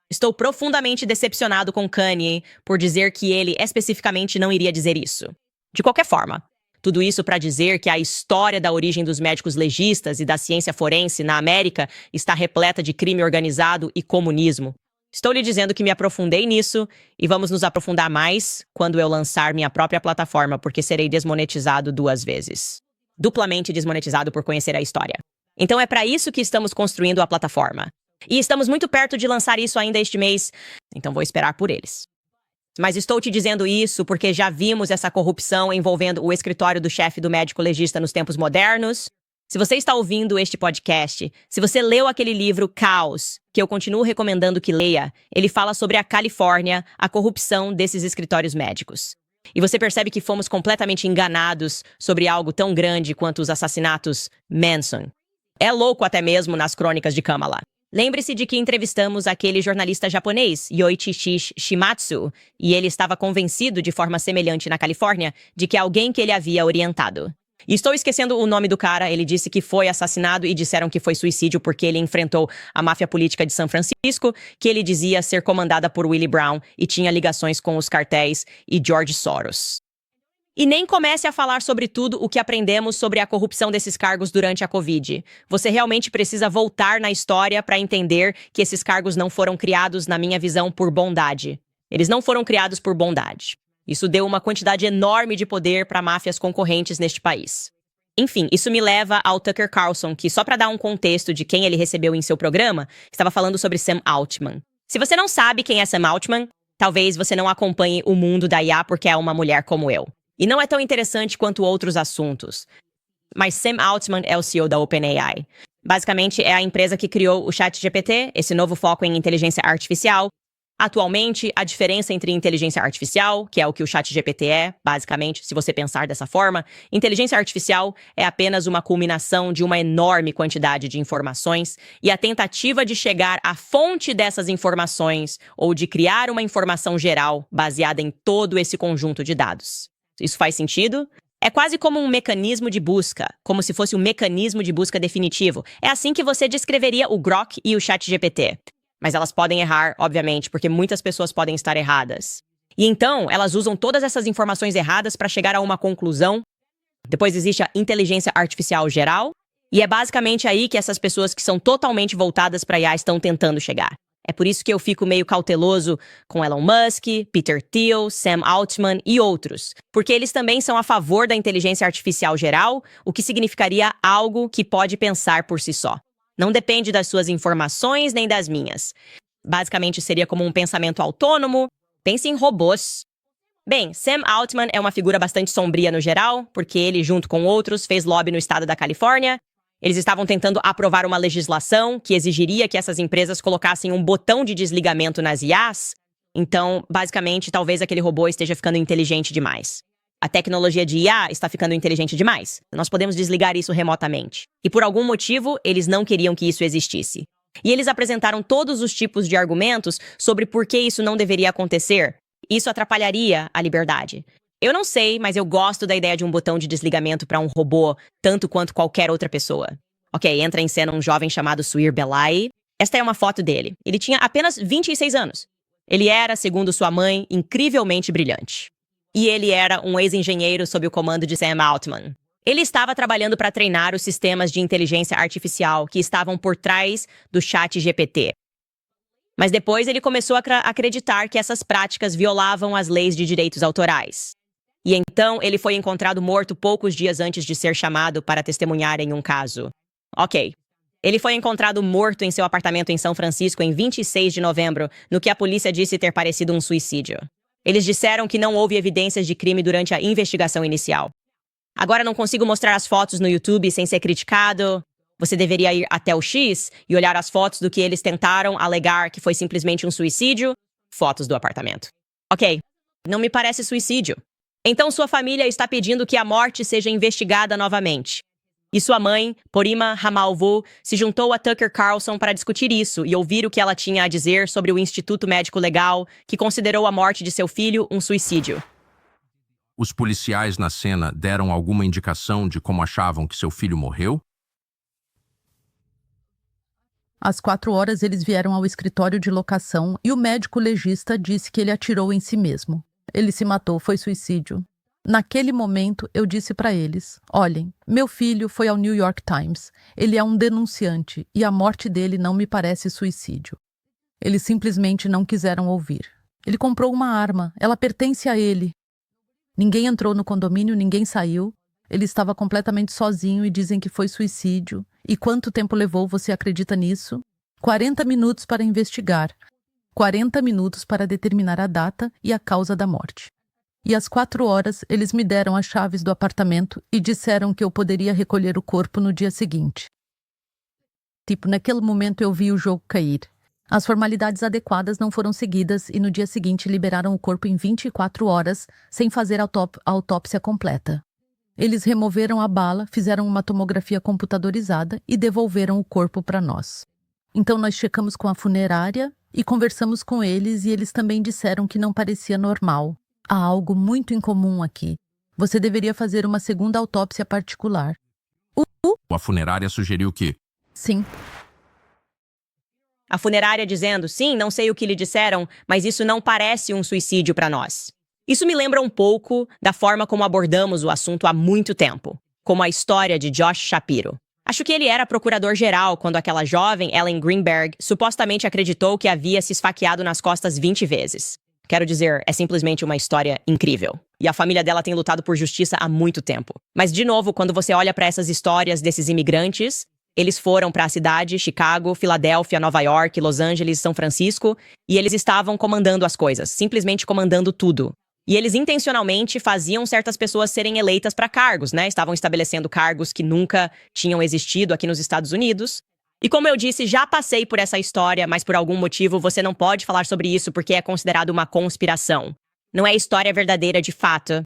Estou profundamente decepcionado com Kanye por dizer que ele especificamente não iria dizer isso. De qualquer forma, tudo isso para dizer que a história da origem dos médicos legistas e da ciência forense na América está repleta de crime organizado e comunismo. Estou lhe dizendo que me aprofundei nisso e vamos nos aprofundar mais quando eu lançar minha própria plataforma, porque serei desmonetizado 2 vezes. Duplamente desmonetizado por conhecer a história. Então é para isso que estamos construindo a plataforma. E estamos muito perto de lançar isso ainda este mês, então vou esperar por eles. Mas estou te dizendo isso porque já vimos essa corrupção envolvendo o escritório do chefe do médico legista nos tempos modernos. Se você está ouvindo este podcast, se você leu aquele livro Caos, que eu continuo recomendando que leia, ele fala sobre a Califórnia, a corrupção desses escritórios médicos. E você percebe que fomos completamente enganados sobre algo tão grande quanto os assassinatos Manson. É louco até mesmo nas crônicas de Kamala. Lembre-se de que entrevistamos aquele jornalista japonês, Yoichi Shimatsu, e ele estava convencido de forma semelhante na Califórnia de que alguém que ele havia orientado. E estou esquecendo o nome do cara, ele disse que foi assassinado e disseram que foi suicídio porque ele enfrentou a máfia política de São Francisco, que ele dizia ser comandada por Willie Brown e tinha ligações com os cartéis e George Soros. E nem comece a falar sobre tudo o que aprendemos sobre a corrupção desses cargos durante a Covid. Você realmente precisa voltar na história para entender que esses cargos não foram criados, na minha visão, por bondade. Eles não foram criados por bondade. Isso deu uma quantidade enorme de poder para máfias concorrentes neste país. Enfim, isso me leva ao Tucker Carlson, que só para dar um contexto de quem ele recebeu em seu programa, estava falando sobre Sam Altman. Se você não sabe quem é Sam Altman, talvez você não acompanhe o mundo da IA porque é uma mulher como eu. E não é tão interessante quanto outros assuntos. Mas Sam Altman é o CEO da OpenAI. Basicamente, é a empresa que criou o ChatGPT, esse novo foco em inteligência artificial. Atualmente, a diferença entre inteligência artificial, que é o que o ChatGPT é, basicamente, se você pensar dessa forma, inteligência artificial é apenas uma culminação de uma enorme quantidade de informações e a tentativa de chegar à fonte dessas informações ou de criar uma informação geral baseada em todo esse conjunto de dados. Isso faz sentido? É quase como um mecanismo de busca, como se fosse um mecanismo de busca definitivo. É assim que você descreveria o Grok e o ChatGPT. Mas elas podem errar, obviamente, porque muitas pessoas podem estar erradas. E então, elas usam todas essas informações erradas para chegar a uma conclusão. Depois existe a inteligência artificial geral, e é basicamente aí que essas pessoas que são totalmente voltadas para IA estão tentando chegar. É por isso que eu fico meio cauteloso com Elon Musk, Peter Thiel, Sam Altman e outros, porque eles também são a favor da inteligência artificial geral, o que significaria algo que pode pensar por si só. Não depende das suas informações nem das minhas. Basicamente seria como um pensamento autônomo. Pense em robôs. Bem, Sam Altman é uma figura bastante sombria no geral, porque ele, junto com outros, fez lobby no estado da Califórnia. Eles estavam tentando aprovar uma legislação que exigiria que essas empresas colocassem um botão de desligamento nas IAs. Então, basicamente, talvez aquele robô esteja ficando inteligente demais. A tecnologia de IA está ficando inteligente demais. Nós podemos desligar isso remotamente. E por algum motivo, eles não queriam que isso existisse. E eles apresentaram todos os tipos de argumentos sobre por que isso não deveria acontecer. Isso atrapalharia a liberdade. Eu não sei, mas eu gosto da ideia de um botão de desligamento para um robô, tanto quanto qualquer outra pessoa. Ok, entra em cena um jovem chamado Suir Belai. Esta é uma foto dele. Ele tinha apenas 26 anos. Ele era, segundo sua mãe, incrivelmente brilhante. E ele era um ex-engenheiro sob o comando de Sam Altman. Ele estava trabalhando para treinar os sistemas de inteligência artificial que estavam por trás do ChatGPT. Mas depois ele começou a acreditar que essas práticas violavam as leis de direitos autorais. E então ele foi encontrado morto poucos dias antes de ser chamado para testemunhar em um caso. Ok. Ele foi encontrado morto em seu apartamento em São Francisco em 26 de novembro, no que a polícia disse ter parecido um suicídio. Eles disseram que não houve evidências de crime durante a investigação inicial. Agora não consigo mostrar as fotos no YouTube sem ser criticado. Você deveria ir até o X e olhar as fotos do que eles tentaram alegar que foi simplesmente um suicídio. Fotos do apartamento. Ok, não me parece suicídio. Então sua família está pedindo que a morte seja investigada novamente. E sua mãe, Porima Ramalvo, se juntou a Tucker Carlson para discutir isso e ouvir o que ela tinha a dizer sobre o Instituto Médico Legal, que considerou a morte de seu filho um suicídio. Os policiais na cena deram alguma indicação de como achavam que seu filho morreu? Às 4 horas, eles vieram ao escritório de locação e o médico legista disse que ele atirou em si mesmo. Ele se matou, foi suicídio. Naquele momento, eu disse para eles, olhem, meu filho foi ao New York Times. Ele é um denunciante e a morte dele não me parece suicídio. Eles simplesmente não quiseram ouvir. Ele comprou uma arma, ela pertence a ele. Ninguém entrou no condomínio, ninguém saiu. Ele estava completamente sozinho e dizem que foi suicídio. E quanto tempo levou, você acredita nisso? 40 minutos para investigar. 40 minutos para determinar a data e a causa da morte. E às 4 horas, eles me deram as chaves do apartamento e disseram que eu poderia recolher o corpo no dia seguinte. Naquele momento eu vi o jogo cair. As formalidades adequadas não foram seguidas e no dia seguinte liberaram o corpo em 24 horas, sem fazer a autópsia completa. Eles removeram a bala, fizeram uma tomografia computadorizada e devolveram o corpo para nós. Então nós checamos com a funerária e conversamos com eles e eles também disseram que não parecia normal. Há algo muito incomum aqui. Você deveria fazer uma segunda autópsia particular. A funerária sugeriu que... Sim. A funerária dizendo, sim, não sei o que lhe disseram, mas isso não parece um suicídio para nós. Isso me lembra um pouco da forma como abordamos o assunto há muito tempo, como a história de Josh Shapiro. Acho que ele era procurador-geral quando aquela jovem, Ellen Greenberg, supostamente acreditou que havia se esfaqueado nas costas 20 vezes. Quero dizer, é simplesmente uma história incrível. E a família dela tem lutado por justiça há muito tempo. Mas, de novo, quando você olha para essas histórias desses imigrantes, eles foram para a cidade, Chicago, Filadélfia, Nova York, Los Angeles, São Francisco, e eles estavam comandando as coisas, simplesmente comandando tudo. E eles intencionalmente faziam certas pessoas serem eleitas para cargos, né? Estavam estabelecendo cargos que nunca tinham existido aqui nos Estados Unidos. E como eu disse, já passei por essa história, mas por algum motivo você não pode falar sobre isso porque é considerado uma conspiração. Não é história verdadeira de fato.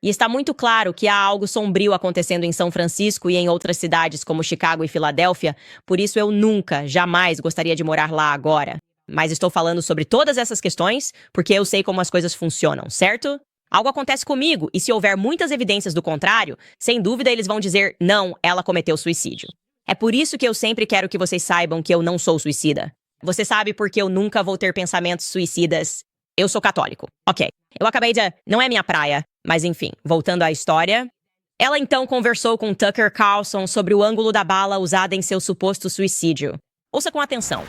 E está muito claro que há algo sombrio acontecendo em São Francisco e em outras cidades como Chicago e Filadélfia, por isso eu nunca, jamais gostaria de morar lá agora. Mas estou falando sobre todas essas questões porque eu sei como as coisas funcionam, certo? Algo acontece comigo e se houver muitas evidências do contrário, sem dúvida eles vão dizer, não, ela cometeu suicídio. É por isso que eu sempre quero que vocês saibam que eu não sou suicida. Você sabe porque eu nunca vou ter pensamentos suicidas. Eu sou católico. Ok. Eu acabei de... Não é minha praia. Mas enfim, voltando à história. Ela então conversou com Tucker Carlson sobre o ângulo da bala usada em seu suposto suicídio. Ouça com atenção.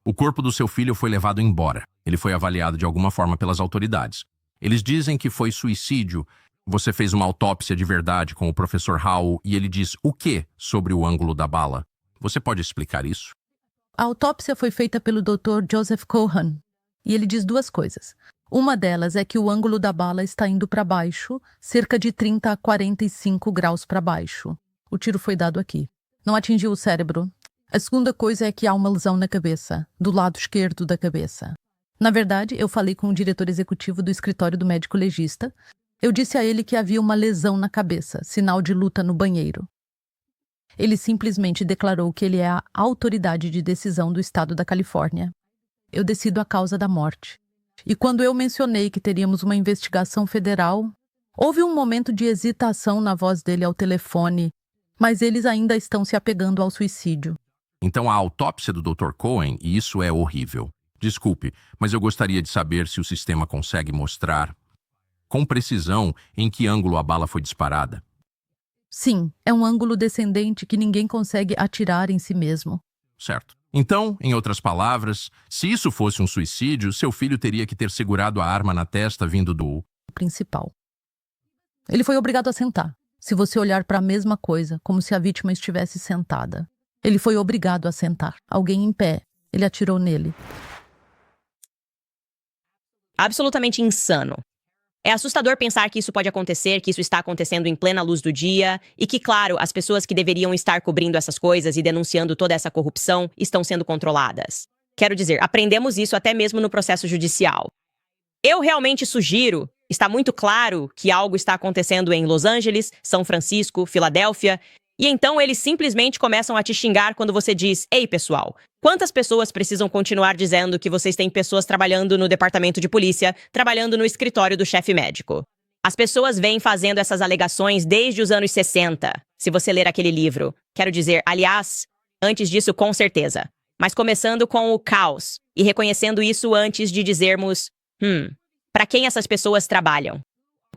O corpo do seu filho foi levado embora. Ele foi avaliado de alguma forma pelas autoridades. Eles dizem que foi suicídio. Você fez uma autópsia de verdade com o professor Howell e ele diz o quê sobre o ângulo da bala? Você pode explicar isso? A autópsia foi feita pelo Dr. Joseph Cohen e ele diz 2 coisas. Uma delas é que o ângulo da bala está indo para baixo, cerca de 30 a 45 graus para baixo. O tiro foi dado aqui. Não atingiu o cérebro. A segunda coisa é que há uma lesão na cabeça, do lado esquerdo da cabeça. Na verdade, eu falei com o diretor executivo do escritório do médico legista. Eu disse a ele que havia uma lesão na cabeça, sinal de luta no banheiro. Ele simplesmente declarou que ele é a autoridade de decisão do estado da Califórnia. Eu decido a causa da morte. E quando eu mencionei que teríamos uma investigação federal, houve um momento de hesitação na voz dele ao telefone, mas eles ainda estão se apegando ao suicídio. Então a autópsia do Dr. Cohen, e isso é horrível. Desculpe, mas eu gostaria de saber se o sistema consegue mostrar com precisão em que ângulo a bala foi disparada. Sim, é um ângulo descendente que ninguém consegue atirar em si mesmo. Certo. Então, em outras palavras, se isso fosse um suicídio, seu filho teria que ter segurado a arma na testa vindo do Principal. Ele foi obrigado a sentar. Se você olhar para a mesma coisa, como se a vítima estivesse sentada. Ele foi obrigado a sentar. Alguém em pé. Ele atirou nele. Absolutamente insano. É assustador pensar que isso pode acontecer, que isso está acontecendo em plena luz do dia e que, claro, as pessoas que deveriam estar cobrindo essas coisas e denunciando toda essa corrupção estão sendo controladas. Quero dizer, aprendemos isso até mesmo no processo judicial. Eu realmente sugiro, está muito claro que algo está acontecendo em Los Angeles, São Francisco, Filadélfia, e então eles simplesmente começam a te xingar quando você diz: "Ei, pessoal, quantas pessoas precisam continuar dizendo que vocês têm pessoas trabalhando no departamento de polícia, trabalhando no escritório do chefe médico?" As pessoas vêm fazendo essas alegações desde os anos 60, se você ler aquele livro. Quero dizer, aliás, antes disso, com certeza. Mas começando com o caos e reconhecendo isso antes de dizermos: para quem essas pessoas trabalham?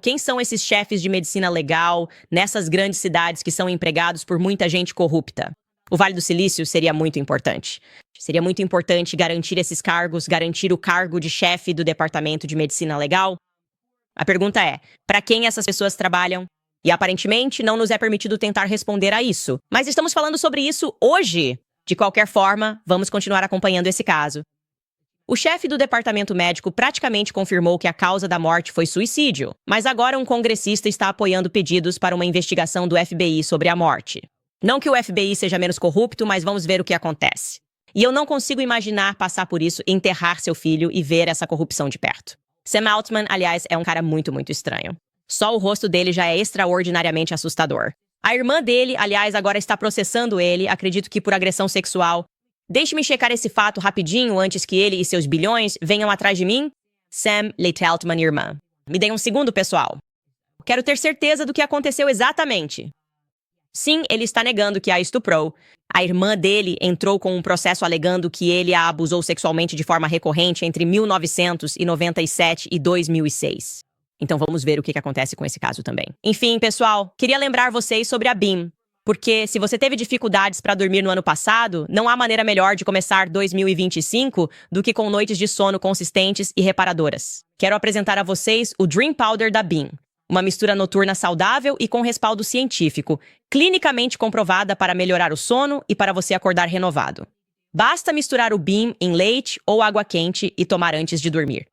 Quem são esses chefes de medicina legal nessas grandes cidades que são empregados por muita gente corrupta? O Vale do Silício seria muito importante. Seria muito importante garantir esses cargos, garantir o cargo de chefe do departamento de medicina legal. A pergunta é, para quem essas pessoas trabalham? E aparentemente não nos é permitido tentar responder a isso. Mas estamos falando sobre isso hoje. De qualquer forma, vamos continuar acompanhando esse caso. O chefe do departamento médico praticamente confirmou que a causa da morte foi suicídio, mas agora um congressista está apoiando pedidos para uma investigação do FBI sobre a morte. Não que o FBI seja menos corrupto, mas vamos ver o que acontece. E eu não consigo imaginar passar por isso, enterrar seu filho e ver essa corrupção de perto. Sam Altman, aliás, é um cara muito, muito estranho. Só o rosto dele já é extraordinariamente assustador. A irmã dele, aliás, agora está processando ele, acredito que por agressão sexual. Deixe-me checar esse fato rapidinho antes que ele e seus bilhões venham atrás de mim. Sam Altman, irmã. Me deem um segundo, pessoal. Quero ter certeza do que aconteceu exatamente. Sim, ele está negando que a estuprou. A irmã dele entrou com um processo alegando que ele a abusou sexualmente de forma recorrente entre 1997 e 2006. Então vamos ver o que acontece com esse caso também. Enfim, pessoal, queria lembrar vocês sobre a BIM. Porque se você teve dificuldades para dormir no ano passado, não há maneira melhor de começar 2025 do que com noites de sono consistentes e reparadoras. Quero apresentar a vocês o Dream Powder da BIM, uma mistura noturna saudável e com respaldo científico, clinicamente comprovada para melhorar o sono e para você acordar renovado. Basta misturar o BIM em leite ou água quente e tomar antes de dormir.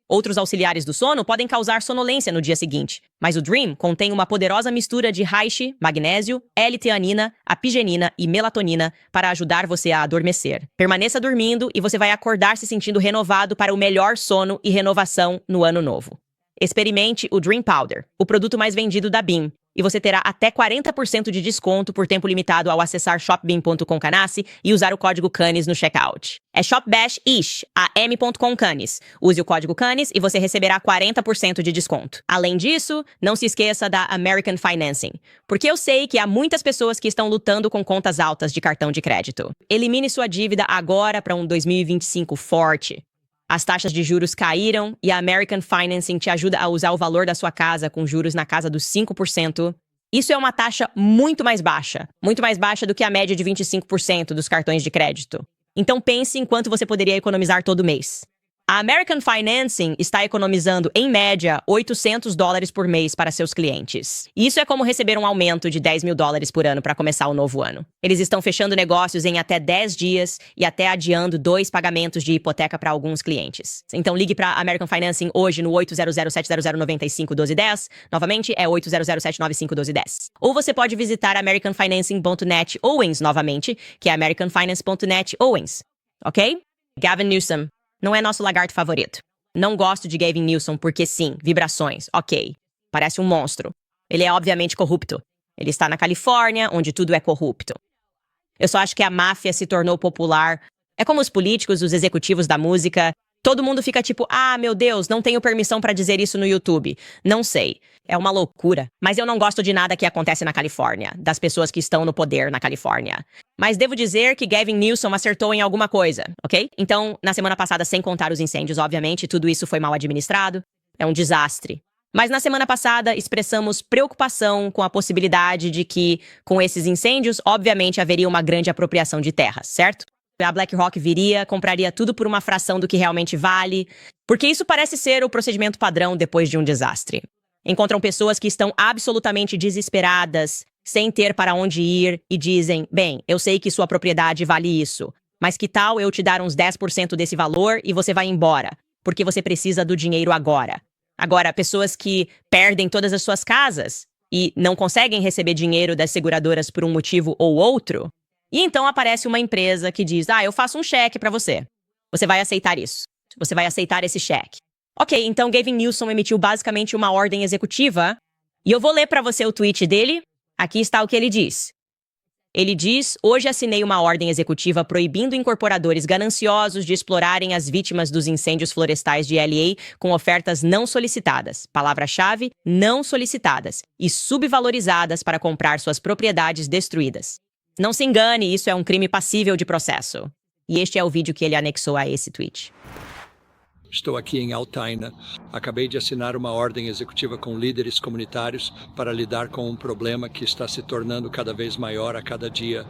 Outros auxiliares do sono podem causar sonolência no dia seguinte, mas o Dream contém uma poderosa mistura de reishi, magnésio, L-teanina, apigenina e melatonina para ajudar você a adormecer. Permaneça dormindo e você vai acordar se sentindo renovado para o melhor sono e renovação no ano novo. Experimente o Dream Powder, o produto mais vendido da BIM, e você terá até 40% de desconto por tempo limitado ao acessar shopbim.com Canassi e usar o código CANES no checkout. É shopbash-ish, am.com Canes. Use o código CANES e você receberá 40% de desconto. Além disso, não se esqueça da American Financing, porque eu sei que há muitas pessoas que estão lutando com contas altas de cartão de crédito. Elimine sua dívida agora para um 2025 forte. As taxas de juros caíram e a American Financing te ajuda a usar o valor da sua casa com juros na casa dos 5%. Isso é uma taxa muito mais baixa do que a média de 25% dos cartões de crédito. Então pense em quanto você poderia economizar todo mês. A American Financing está economizando, em média, $800 por mês para seus clientes. Isso é como receber um aumento de $10.000 por ano para começar o novo ano. Eles estão fechando negócios em até 10 dias e até adiando 2 pagamentos de hipoteca para alguns clientes. Então ligue para American Financing hoje no 800-700-95-1210. Novamente, é 800-795-1210. Ou você pode visitar americanfinancing.net Owens novamente, que é americanfinance.net Owens. Ok? Gavin Newsom. Não é nosso lagarto favorito. Não gosto de Gavin Newsom porque sim, vibrações, ok. Parece um monstro. Ele é obviamente corrupto. Ele está na Califórnia, onde tudo é corrupto. Eu só acho que a máfia se tornou popular. É como os políticos, os executivos da música. Todo mundo fica tipo, meu Deus, não tenho permissão para dizer isso no YouTube. Não sei. É uma loucura. Mas eu não gosto de nada que acontece na Califórnia, das pessoas que estão no poder na Califórnia. Mas devo dizer que Gavin Newsom acertou em alguma coisa, ok? Então, na semana passada, sem contar os incêndios, obviamente, tudo isso foi mal administrado. É um desastre. Mas na semana passada, expressamos preocupação com a possibilidade de que, com esses incêndios, obviamente haveria uma grande apropriação de terras, certo? A BlackRock viria, compraria tudo por uma fração do que realmente vale, porque isso parece ser o procedimento padrão depois de um desastre. Encontram pessoas que estão absolutamente desesperadas, sem ter para onde ir, e dizem, bem, eu sei que sua propriedade vale isso, mas que tal eu te dar uns 10% desse valor e você vai embora, porque você precisa do dinheiro agora. Agora, pessoas que perdem todas as suas casas e não conseguem receber dinheiro das seguradoras por um motivo ou outro, e então aparece uma empresa que diz, eu faço um cheque para você. Você vai aceitar isso. Você vai aceitar esse cheque. Ok, então Gavin Newsom emitiu basicamente uma ordem executiva, e eu vou ler para você o tweet dele. Aqui está o que ele diz. Ele diz, hoje assinei uma ordem executiva proibindo incorporadores gananciosos de explorarem as vítimas dos incêndios florestais de LA com ofertas não solicitadas, palavra-chave, não solicitadas, e subvalorizadas para comprar suas propriedades destruídas. Não se engane, isso é um crime passível de processo. E este é o vídeo que ele anexou a esse tweet. Estou aqui em Altaina. Acabei de assinar uma ordem executiva com líderes comunitários para lidar com um problema que está se tornando cada vez maior a cada dia.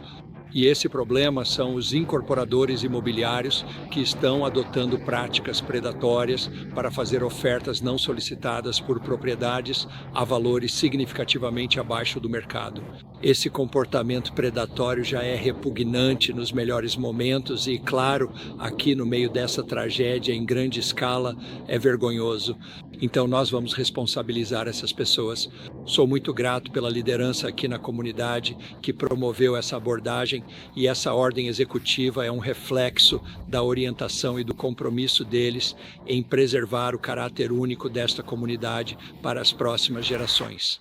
E esse problema são os incorporadores imobiliários que estão adotando práticas predatórias para fazer ofertas não solicitadas por propriedades a valores significativamente abaixo do mercado. Esse comportamento predatório já é repugnante nos melhores momentos e, claro, aqui no meio dessa tragédia em grande escala, é vergonhoso. Então nós vamos responsabilizar essas pessoas. Sou muito grato pela liderança aqui na comunidade que promoveu essa abordagem e essa ordem executiva é um reflexo da orientação e do compromisso deles em preservar o caráter único desta comunidade para as próximas gerações.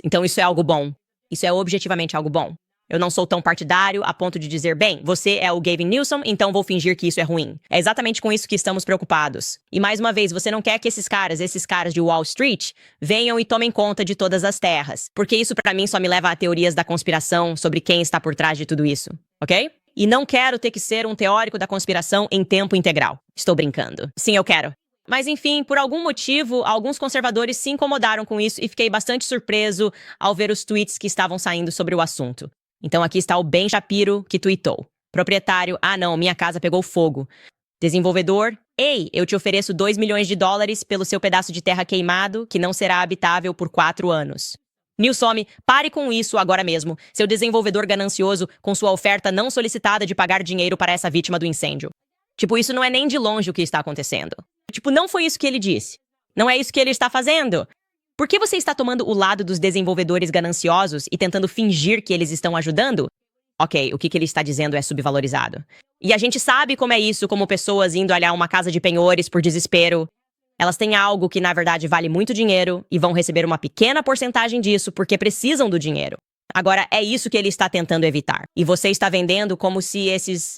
Então isso é algo bom. Isso é objetivamente algo bom. Eu não sou tão partidário a ponto de dizer, bem, você é o Gavin Newsom, então vou fingir que isso é ruim. É exatamente com isso que estamos preocupados. E mais uma vez, você não quer que esses caras de Wall Street, venham e tomem conta de todas as terras. Porque isso pra mim só me leva a teorias da conspiração sobre quem está por trás de tudo isso, ok? E não quero ter que ser um teórico da conspiração em tempo integral. Estou brincando. Sim, eu quero. Mas enfim, por algum motivo, alguns conservadores se incomodaram com isso e fiquei bastante surpreso ao ver os tweets que estavam saindo sobre o assunto. Então aqui está o Ben Shapiro, que tweetou. Proprietário, não, minha casa pegou fogo. Desenvolvedor, ei, eu te ofereço $2 milhões pelo seu pedaço de terra queimado, que não será habitável por 4 anos. Newsom, pare com isso agora mesmo, seu desenvolvedor ganancioso com sua oferta não solicitada de pagar dinheiro para essa vítima do incêndio. Isso não é nem de longe o que está acontecendo. Não foi isso que ele disse. Não é isso que ele está fazendo. Por que você está tomando o lado dos desenvolvedores gananciosos e tentando fingir que eles estão ajudando? Ok, o que ele está dizendo é subvalorizado. E a gente sabe como é isso, como pessoas indo olhar uma casa de penhores por desespero. Elas têm algo que, na verdade, vale muito dinheiro e vão receber uma pequena porcentagem disso porque precisam do dinheiro. Agora, é isso que ele está tentando evitar. E você está vendendo como se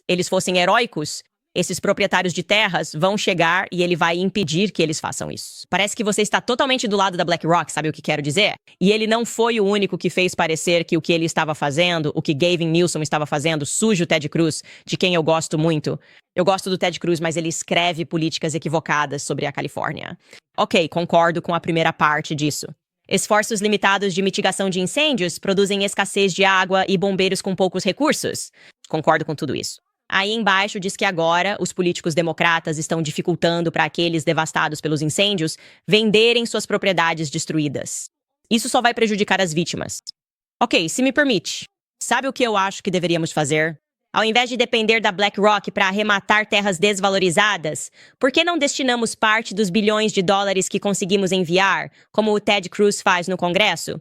eles fossem heróicos. Esses proprietários de terras vão chegar e ele vai impedir que eles façam isso. Parece que você está totalmente do lado da BlackRock, sabe o que quero dizer? E ele não foi o único que fez parecer que o que ele estava fazendo, o que Gavin Newsom estava fazendo, suja o Ted Cruz, de quem eu gosto muito. Eu gosto do Ted Cruz, mas ele escreve políticas equivocadas sobre a Califórnia. Ok, concordo com a primeira parte disso. Esforços limitados de mitigação de incêndios produzem escassez de água e bombeiros com poucos recursos. Concordo com tudo isso. Aí embaixo diz que agora os políticos democratas estão dificultando para aqueles devastados pelos incêndios venderem suas propriedades destruídas. Isso só vai prejudicar as vítimas. Ok, se me permite. Sabe o que eu acho que deveríamos fazer? Ao invés de depender da BlackRock para arrematar terras desvalorizadas, por que não destinamos parte dos bilhões de dólares que conseguimos enviar, como o Ted Cruz faz no Congresso?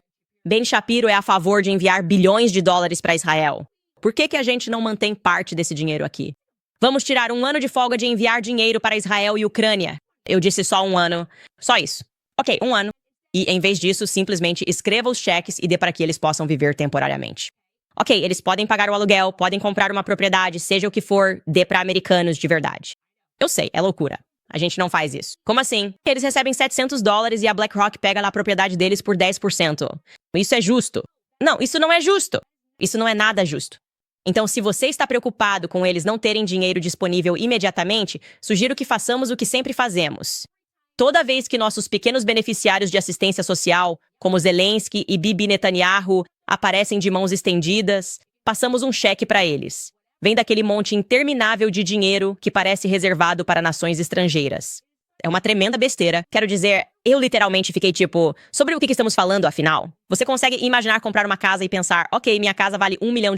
Ben Shapiro é a favor de enviar bilhões de dólares para Israel. Por que a gente não mantém parte desse dinheiro aqui? Vamos tirar 1 ano de folga de enviar dinheiro para Israel e Ucrânia. Eu disse só 1 ano. Só isso. Ok, 1 ano. E, em vez disso, simplesmente escreva os cheques e dê para que eles possam viver temporariamente. Ok, eles podem pagar o aluguel, podem comprar uma propriedade, seja o que for, dê para americanos de verdade. Eu sei, é loucura. A gente não faz isso. Como assim? Eles recebem $700 e a BlackRock pega na propriedade deles por 10%. Isso é justo? Não, isso não é justo. Isso não é nada justo. Então, se você está preocupado com eles não terem dinheiro disponível imediatamente, sugiro que façamos o que sempre fazemos. Toda vez que nossos pequenos beneficiários de assistência social, como Zelensky e Bibi Netanyahu, aparecem de mãos estendidas, passamos um cheque para eles. vem daquele monte interminável de dinheiro que parece reservado para nações estrangeiras. É uma tremenda besteira. Quero dizer, eu literalmente fiquei tipo, sobre o que estamos falando, afinal? Você consegue imaginar comprar uma casa e pensar, ok, minha casa vale $1 milhão.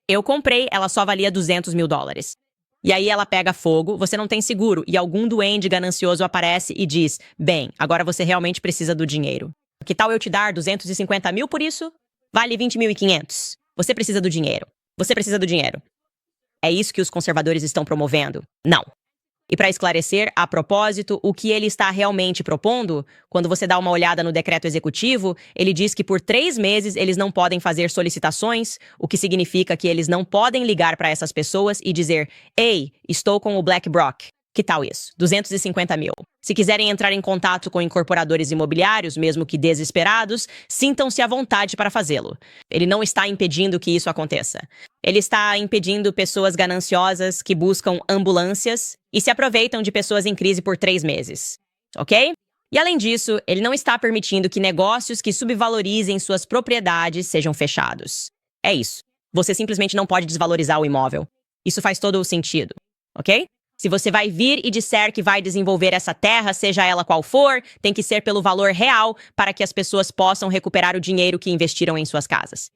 Eu comprei, ela só valia $200 mil. E aí ela pega fogo, você não tem seguro, e algum duende ganancioso aparece e diz, bem, agora você realmente precisa do dinheiro. Que tal eu te dar 250 mil por isso? Vale 20.500. Você precisa do dinheiro. Você precisa do dinheiro. É isso que os conservadores estão promovendo? Não. E para esclarecer, a propósito, o que ele está realmente propondo, quando você dá uma olhada no decreto executivo, ele diz que por 3 meses eles não podem fazer solicitações, o que significa que eles não podem ligar para essas pessoas e dizer, ei, estou com o BlackRock. Que tal isso? 250 mil. Se quiserem entrar em contato com incorporadores imobiliários, mesmo que desesperados, sintam-se à vontade para fazê-lo. Ele não está impedindo que isso aconteça. Ele está impedindo pessoas gananciosas que buscam ambulâncias e se aproveitam de pessoas em crise por 3 meses. Ok? E além disso, ele não está permitindo que negócios que subvalorizem suas propriedades sejam fechados. É isso. Você simplesmente não pode desvalorizar o imóvel. Isso faz todo o sentido. Ok? Se você vai vir e disser que vai desenvolver essa terra, seja ela qual for, tem que ser pelo valor real para que as pessoas possam recuperar o dinheiro que investiram em suas casas.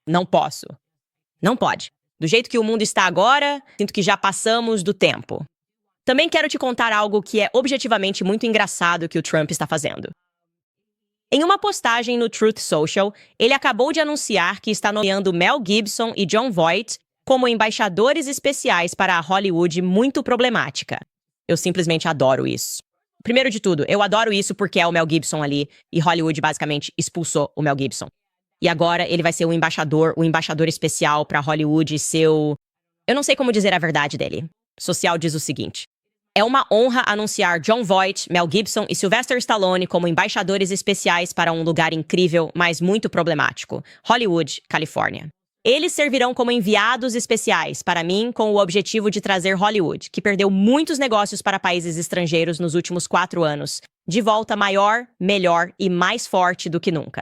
Não posso. Não pode. Do jeito que o mundo está agora, sinto que já passamos do tempo. Também quero te contar algo que é objetivamente muito engraçado que o Trump está fazendo. Em uma postagem no Truth Social, ele acabou de anunciar que está nomeando Mel Gibson e Jon Voight como embaixadores especiais para a Hollywood muito problemática. Eu simplesmente adoro isso. Primeiro de tudo, eu adoro isso porque é o Mel Gibson ali, e Hollywood basicamente expulsou o Mel Gibson. E agora ele vai ser o embaixador especial para Hollywood, seu... Eu não sei como dizer a verdade dele. Social diz o seguinte. É uma honra anunciar Jon Voight, Mel Gibson e Sylvester Stallone como embaixadores especiais para um lugar incrível, mas muito problemático, Hollywood, Califórnia. Eles servirão como enviados especiais para mim com o objetivo de trazer Hollywood, que perdeu muitos negócios para países estrangeiros nos últimos 4 anos, de volta maior, melhor e mais forte do que nunca.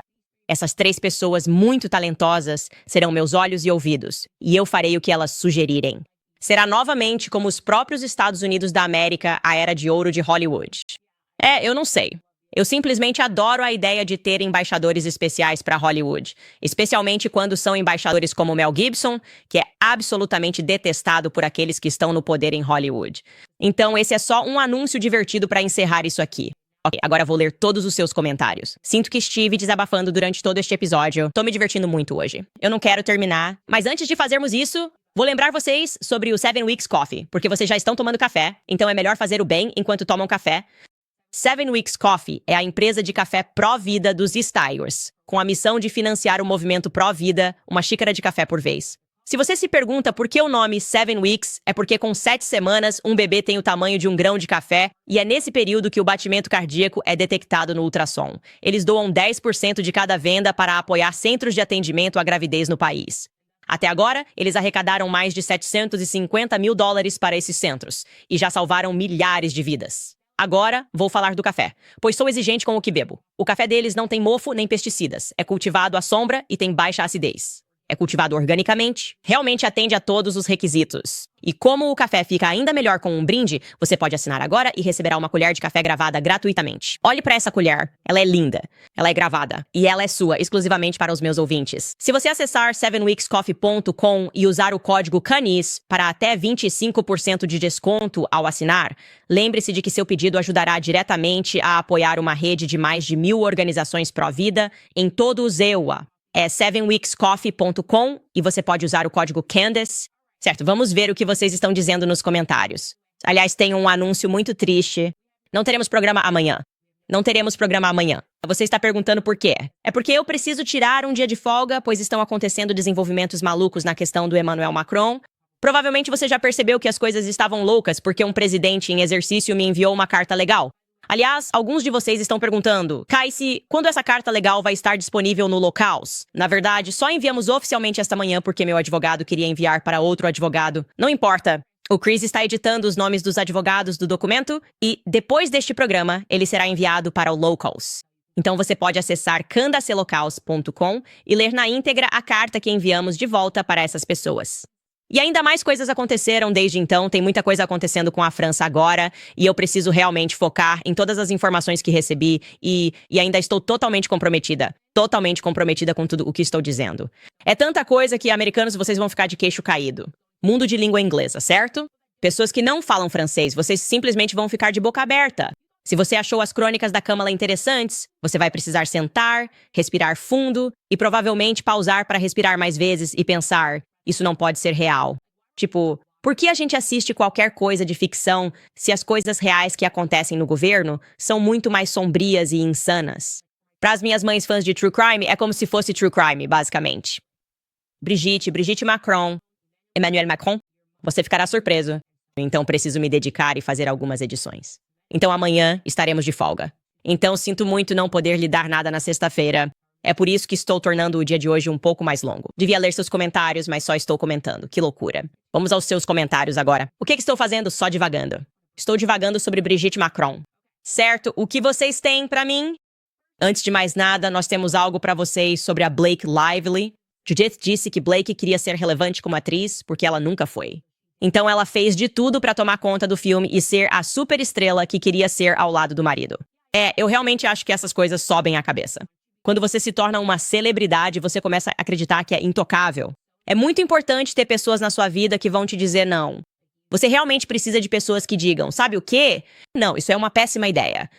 Essas 3 pessoas muito talentosas serão meus olhos e ouvidos, e eu farei o que elas sugerirem. Será novamente como os próprios Estados Unidos da América, a era de ouro de Hollywood. Eu não sei. Eu simplesmente adoro a ideia de ter embaixadores especiais para Hollywood, especialmente quando são embaixadores como Mel Gibson, que é absolutamente detestado por aqueles que estão no poder em Hollywood. Então, esse é só um anúncio divertido para encerrar isso aqui. Ok, agora vou ler todos os seus comentários. Sinto que estive desabafando durante todo este episódio. Tô me divertindo muito hoje. Eu não quero terminar, mas antes de fazermos isso, vou lembrar vocês sobre o 7 Weeks Coffee, porque vocês já estão tomando café, então é melhor fazer o bem enquanto tomam café. 7 Weeks Coffee é a empresa de café pró-vida dos Steyers, com a missão de financiar o movimento pró-vida, uma xícara de café por vez. Se você se pergunta por que o nome 7 Weeks, é porque com 7 semanas, um bebê tem o tamanho de um grão de café, e é nesse período que o batimento cardíaco é detectado no ultrassom. Eles doam 10% de cada venda para apoiar centros de atendimento à gravidez no país. Até agora, eles arrecadaram mais de $750 mil para esses centros, e já salvaram milhares de vidas. Agora, vou falar do café, pois sou exigente com o que bebo. O café deles não tem mofo nem pesticidas, é cultivado à sombra e tem baixa acidez. É cultivado organicamente, realmente atende a todos os requisitos. E como o café fica ainda melhor com um brinde, você pode assinar agora e receberá uma colher de café gravada gratuitamente. Olhe para essa colher, ela é linda, ela é gravada e ela é sua, exclusivamente para os meus ouvintes. Se você acessar 7weekscoffee.com e usar o código CANIS para até 25% de desconto ao assinar, lembre-se de que seu pedido ajudará diretamente a apoiar uma rede de mais de 1.000 organizações pró-vida em todo o ZEUA. É 7weekscoffee.com e você pode usar o código CANDICE. Certo, vamos ver o que vocês estão dizendo nos comentários. Aliás, tem um anúncio muito triste. Não teremos programa amanhã. Não teremos programa amanhã. Você está perguntando por quê? É porque eu preciso tirar um dia de folga, pois estão acontecendo desenvolvimentos malucos na questão do Emmanuel Macron. Provavelmente você já percebeu que as coisas estavam loucas porque um presidente em exercício me enviou uma carta legal. Aliás, alguns de vocês estão perguntando, Casey, quando essa carta legal vai estar disponível no Locals? Na verdade, só enviamos oficialmente esta manhã porque meu advogado queria enviar para outro advogado. Não importa. O Chris está editando os nomes dos advogados do documento e, depois deste programa, ele será enviado para o Locals. Então você pode acessar candacelocals.com e ler na íntegra a carta que enviamos de volta para essas pessoas. E ainda mais coisas aconteceram desde então, tem muita coisa acontecendo com a França agora, e eu preciso realmente focar em todas as informações que recebi e ainda estou totalmente comprometida com tudo o que estou dizendo. É tanta coisa que, americanos, vocês vão ficar de queixo caído. Mundo de língua inglesa, certo? Pessoas que não falam francês, vocês simplesmente vão ficar de boca aberta. Se você achou as crônicas da Câmara interessantes, você vai precisar sentar, respirar fundo e provavelmente pausar para respirar mais vezes e pensar: isso não pode ser real. Tipo, por que a gente assiste qualquer coisa de ficção se as coisas reais que acontecem no governo são muito mais sombrias e insanas? Para as minhas mães fãs de True Crime, é como se fosse True Crime, basicamente. Brigitte Macron, Emmanuel Macron, você ficará surpreso. Então preciso me dedicar e fazer algumas edições. Então amanhã estaremos de folga. Então sinto muito não poder lhe dar nada na sexta-feira. É por isso que estou tornando o dia de hoje um pouco mais longo. Devia ler seus comentários, mas só estou comentando. Que loucura. Vamos aos seus comentários agora. O que estou fazendo? Só divagando. Estou divagando sobre Brigitte Macron. Certo? O que vocês têm pra mim? Antes de mais nada, nós temos algo pra vocês sobre a Blake Lively. Judith disse que Blake queria ser relevante como atriz porque ela nunca foi. Então ela fez de tudo pra tomar conta do filme e ser a superestrela que queria ser ao lado do marido. Eu realmente acho que essas coisas sobem a cabeça. Quando você se torna uma celebridade, você começa a acreditar que é intocável. É muito importante ter pessoas na sua vida que vão te dizer não. Você realmente precisa de pessoas que digam: sabe o quê? Não, isso é uma péssima ideia.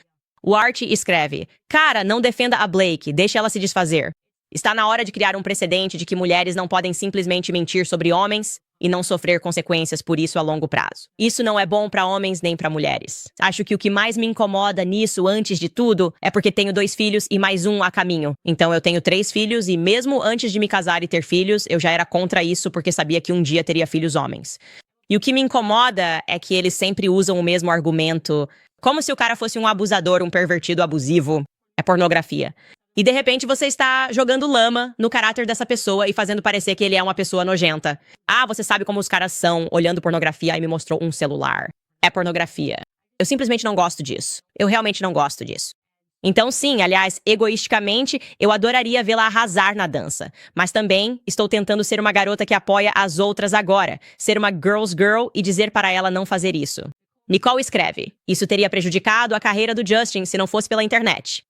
O Art escreve: cara, não defenda a Blake, deixe ela se desfazer. Está na hora de criar um precedente de que mulheres não podem simplesmente mentir sobre homens e não sofrer consequências por isso a longo prazo. Isso não é bom para homens nem para mulheres. Acho que o que mais me incomoda nisso, antes de tudo, é porque tenho 2 filhos e mais um a caminho. Então eu tenho 3 filhos e mesmo antes de me casar e ter filhos, eu já era contra isso porque sabia que um dia teria filhos homens. E o que me incomoda é que eles sempre usam o mesmo argumento, como se o cara fosse um abusador, um pervertido abusivo. É pornografia. E de repente você está jogando lama no caráter dessa pessoa e fazendo parecer que ele é uma pessoa nojenta. Ah, você sabe como os caras são, olhando pornografia e me mostrou um celular. É pornografia. Eu simplesmente não gosto disso. Eu realmente não gosto disso. Então sim, aliás, egoisticamente, eu adoraria vê-la arrasar na dança. Mas também estou tentando ser uma garota que apoia as outras agora. Ser uma girl's girl e dizer para ela não fazer isso. Nicole escreve: isso teria prejudicado a carreira do Justin se não fosse pela internet.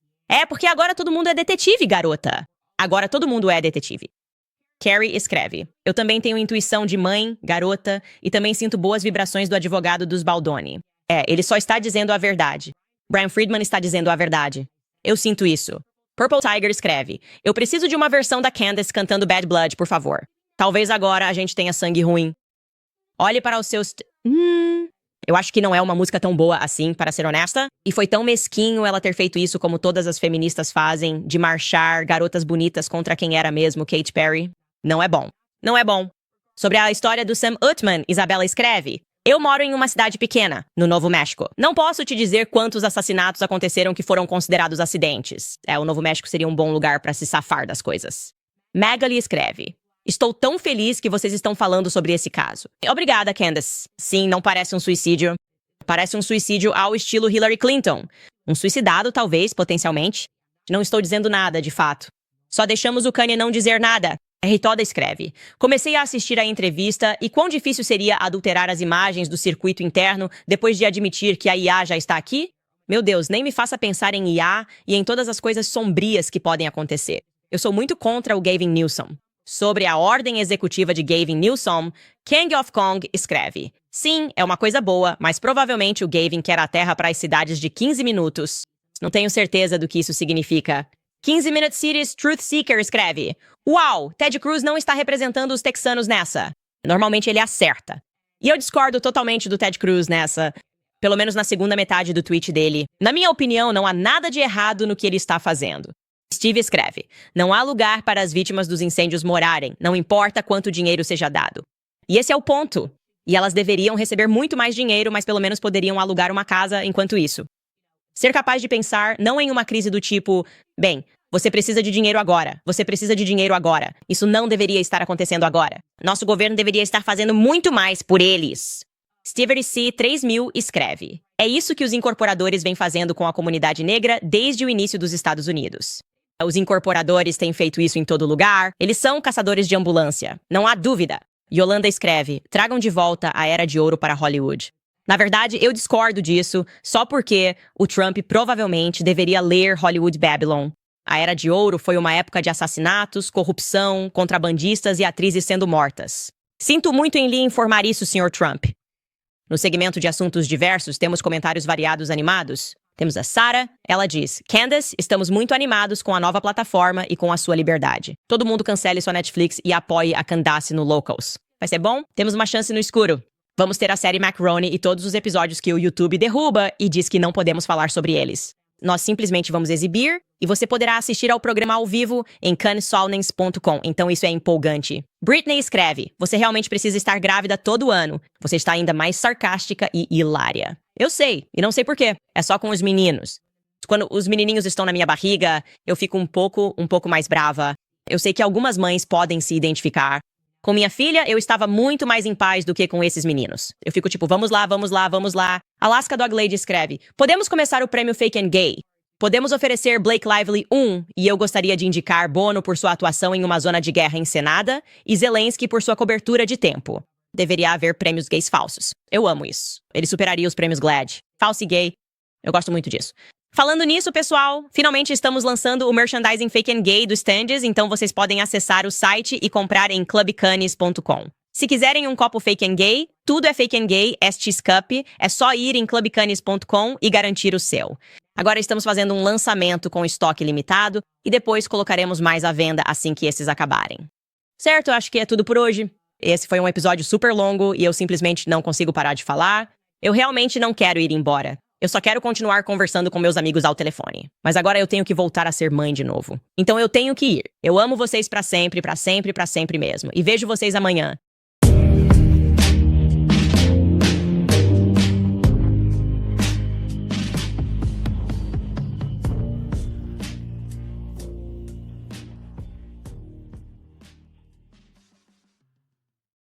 Porque agora todo mundo é detetive, garota. Agora todo mundo é detetive. Carrie escreve: eu também tenho intuição de mãe, garota, e também sinto boas vibrações do advogado dos Baldoni. Ele só está dizendo a verdade. Brian Friedman está dizendo a verdade. Eu sinto isso. Purple Tiger escreve: eu preciso de uma versão da Candace cantando Bad Blood, por favor. Talvez agora a gente tenha sangue ruim. Olhe para os seus... Eu acho que não é uma música tão boa assim, para ser honesta. E foi tão mesquinho ela ter feito isso como todas as feministas fazem, de marchar garotas bonitas contra quem era mesmo Katy Perry. Não é bom. Não é bom. Sobre a história do Sam Uthman, Isabela escreve: eu moro em uma cidade pequena, no Novo México. Não posso te dizer quantos assassinatos aconteceram que foram considerados acidentes. O Novo México seria um bom lugar para se safar das coisas. Magali escreve: estou tão feliz que vocês estão falando sobre esse caso. Obrigada, Candace. Sim, não parece um suicídio. Parece um suicídio ao estilo Hillary Clinton. Um suicidado, talvez, potencialmente. Não estou dizendo nada, de fato. Só deixamos o Kanye não dizer nada. Ritoda escreve: comecei a assistir a entrevista e quão difícil seria adulterar as imagens do circuito interno depois de admitir que a IA já está aqui? Meu Deus, nem me faça pensar em IA e em todas as coisas sombrias que podem acontecer. Eu sou muito contra o Gavin Newsom. Sobre a ordem executiva de Gavin Newsom, King of Kong escreve: sim, é uma coisa boa, mas provavelmente o Gavin quer a terra para as cidades de 15 minutos. Não tenho certeza do que isso significa. 15 Minute Cities Truth Seeker escreve: uau, Ted Cruz não está representando os texanos nessa. Normalmente ele acerta. E eu discordo totalmente do Ted Cruz nessa, pelo menos na segunda metade do tweet dele. Na minha opinião, não há nada de errado no que ele está fazendo. Steve escreve: não há lugar para as vítimas dos incêndios morarem, não importa quanto dinheiro seja dado. E esse é o ponto. E elas deveriam receber muito mais dinheiro, mas pelo menos poderiam alugar uma casa enquanto isso. Ser capaz de pensar não em uma crise do tipo: bem, você precisa de dinheiro agora, você precisa de dinheiro agora. Isso não deveria estar acontecendo agora. Nosso governo deveria estar fazendo muito mais por eles. Steve C. 3000 escreve: é isso que os incorporadores vêm fazendo com a comunidade negra desde o início dos Estados Unidos. Os incorporadores têm feito isso em todo lugar. Eles são caçadores de ambulância. Não há dúvida. Yolanda escreve, tragam de volta a Era de Ouro para Hollywood. Na verdade, eu discordo disso, só porque o Trump provavelmente deveria ler Hollywood Babylon. A Era de Ouro foi uma época de assassinatos, corrupção, contrabandistas e atrizes sendo mortas. Sinto muito em lhe informar isso, Sr. Trump. No segmento de assuntos diversos, temos comentários variados animados. Temos a Sarah, ela diz, Candace, estamos muito animados com a nova plataforma e com a sua liberdade. Todo mundo cancele sua Netflix e apoie a Candace no Locals. Vai ser bom? Temos uma chance no escuro. Vamos ter a série Macaroni e todos os episódios que o YouTube derruba e diz que não podemos falar sobre eles. Nós simplesmente vamos exibir e você poderá assistir ao programa ao vivo em cansolnens.com, então isso é empolgante. Britney escreve, você realmente precisa estar grávida todo ano. Você está ainda mais sarcástica e hilária. Eu sei, e não sei porquê. É só com os meninos. Quando os menininhos estão na minha barriga, eu fico um pouco mais brava. Eu sei que algumas mães podem se identificar. Com minha filha, eu estava muito mais em paz do que com esses meninos. Eu fico tipo, vamos lá, vamos lá, vamos lá. Alaska Dog Lady escreve, podemos começar o prêmio Fake and Gay. Podemos oferecer Blake Lively 1, e eu gostaria de indicar Bono por sua atuação em uma zona de guerra encenada, e Zelensky por sua cobertura de tempo. Deveria haver prêmios gays falsos. Eu amo isso. Ele superaria os prêmios GLAAD. Falso e gay. Eu gosto muito disso. Falando nisso, pessoal, finalmente estamos lançando o merchandising Fake and Gay do Stands, então vocês podem acessar o site e comprar em clubcanis.com. Se quiserem um copo Fake and Gay, tudo é Fake and Gay, Estes Cup, é só ir em clubcanis.com e garantir o seu. Agora estamos fazendo um lançamento com estoque limitado e depois colocaremos mais à venda assim que esses acabarem. Certo, acho que é tudo por hoje. Esse foi um episódio super longo e eu simplesmente não consigo parar de falar. Eu realmente não quero ir embora. Eu só quero continuar conversando com meus amigos ao telefone. Mas agora eu tenho que voltar a ser mãe de novo. Então eu tenho que ir. Eu amo vocês pra sempre, pra sempre, pra sempre mesmo. E vejo vocês amanhã.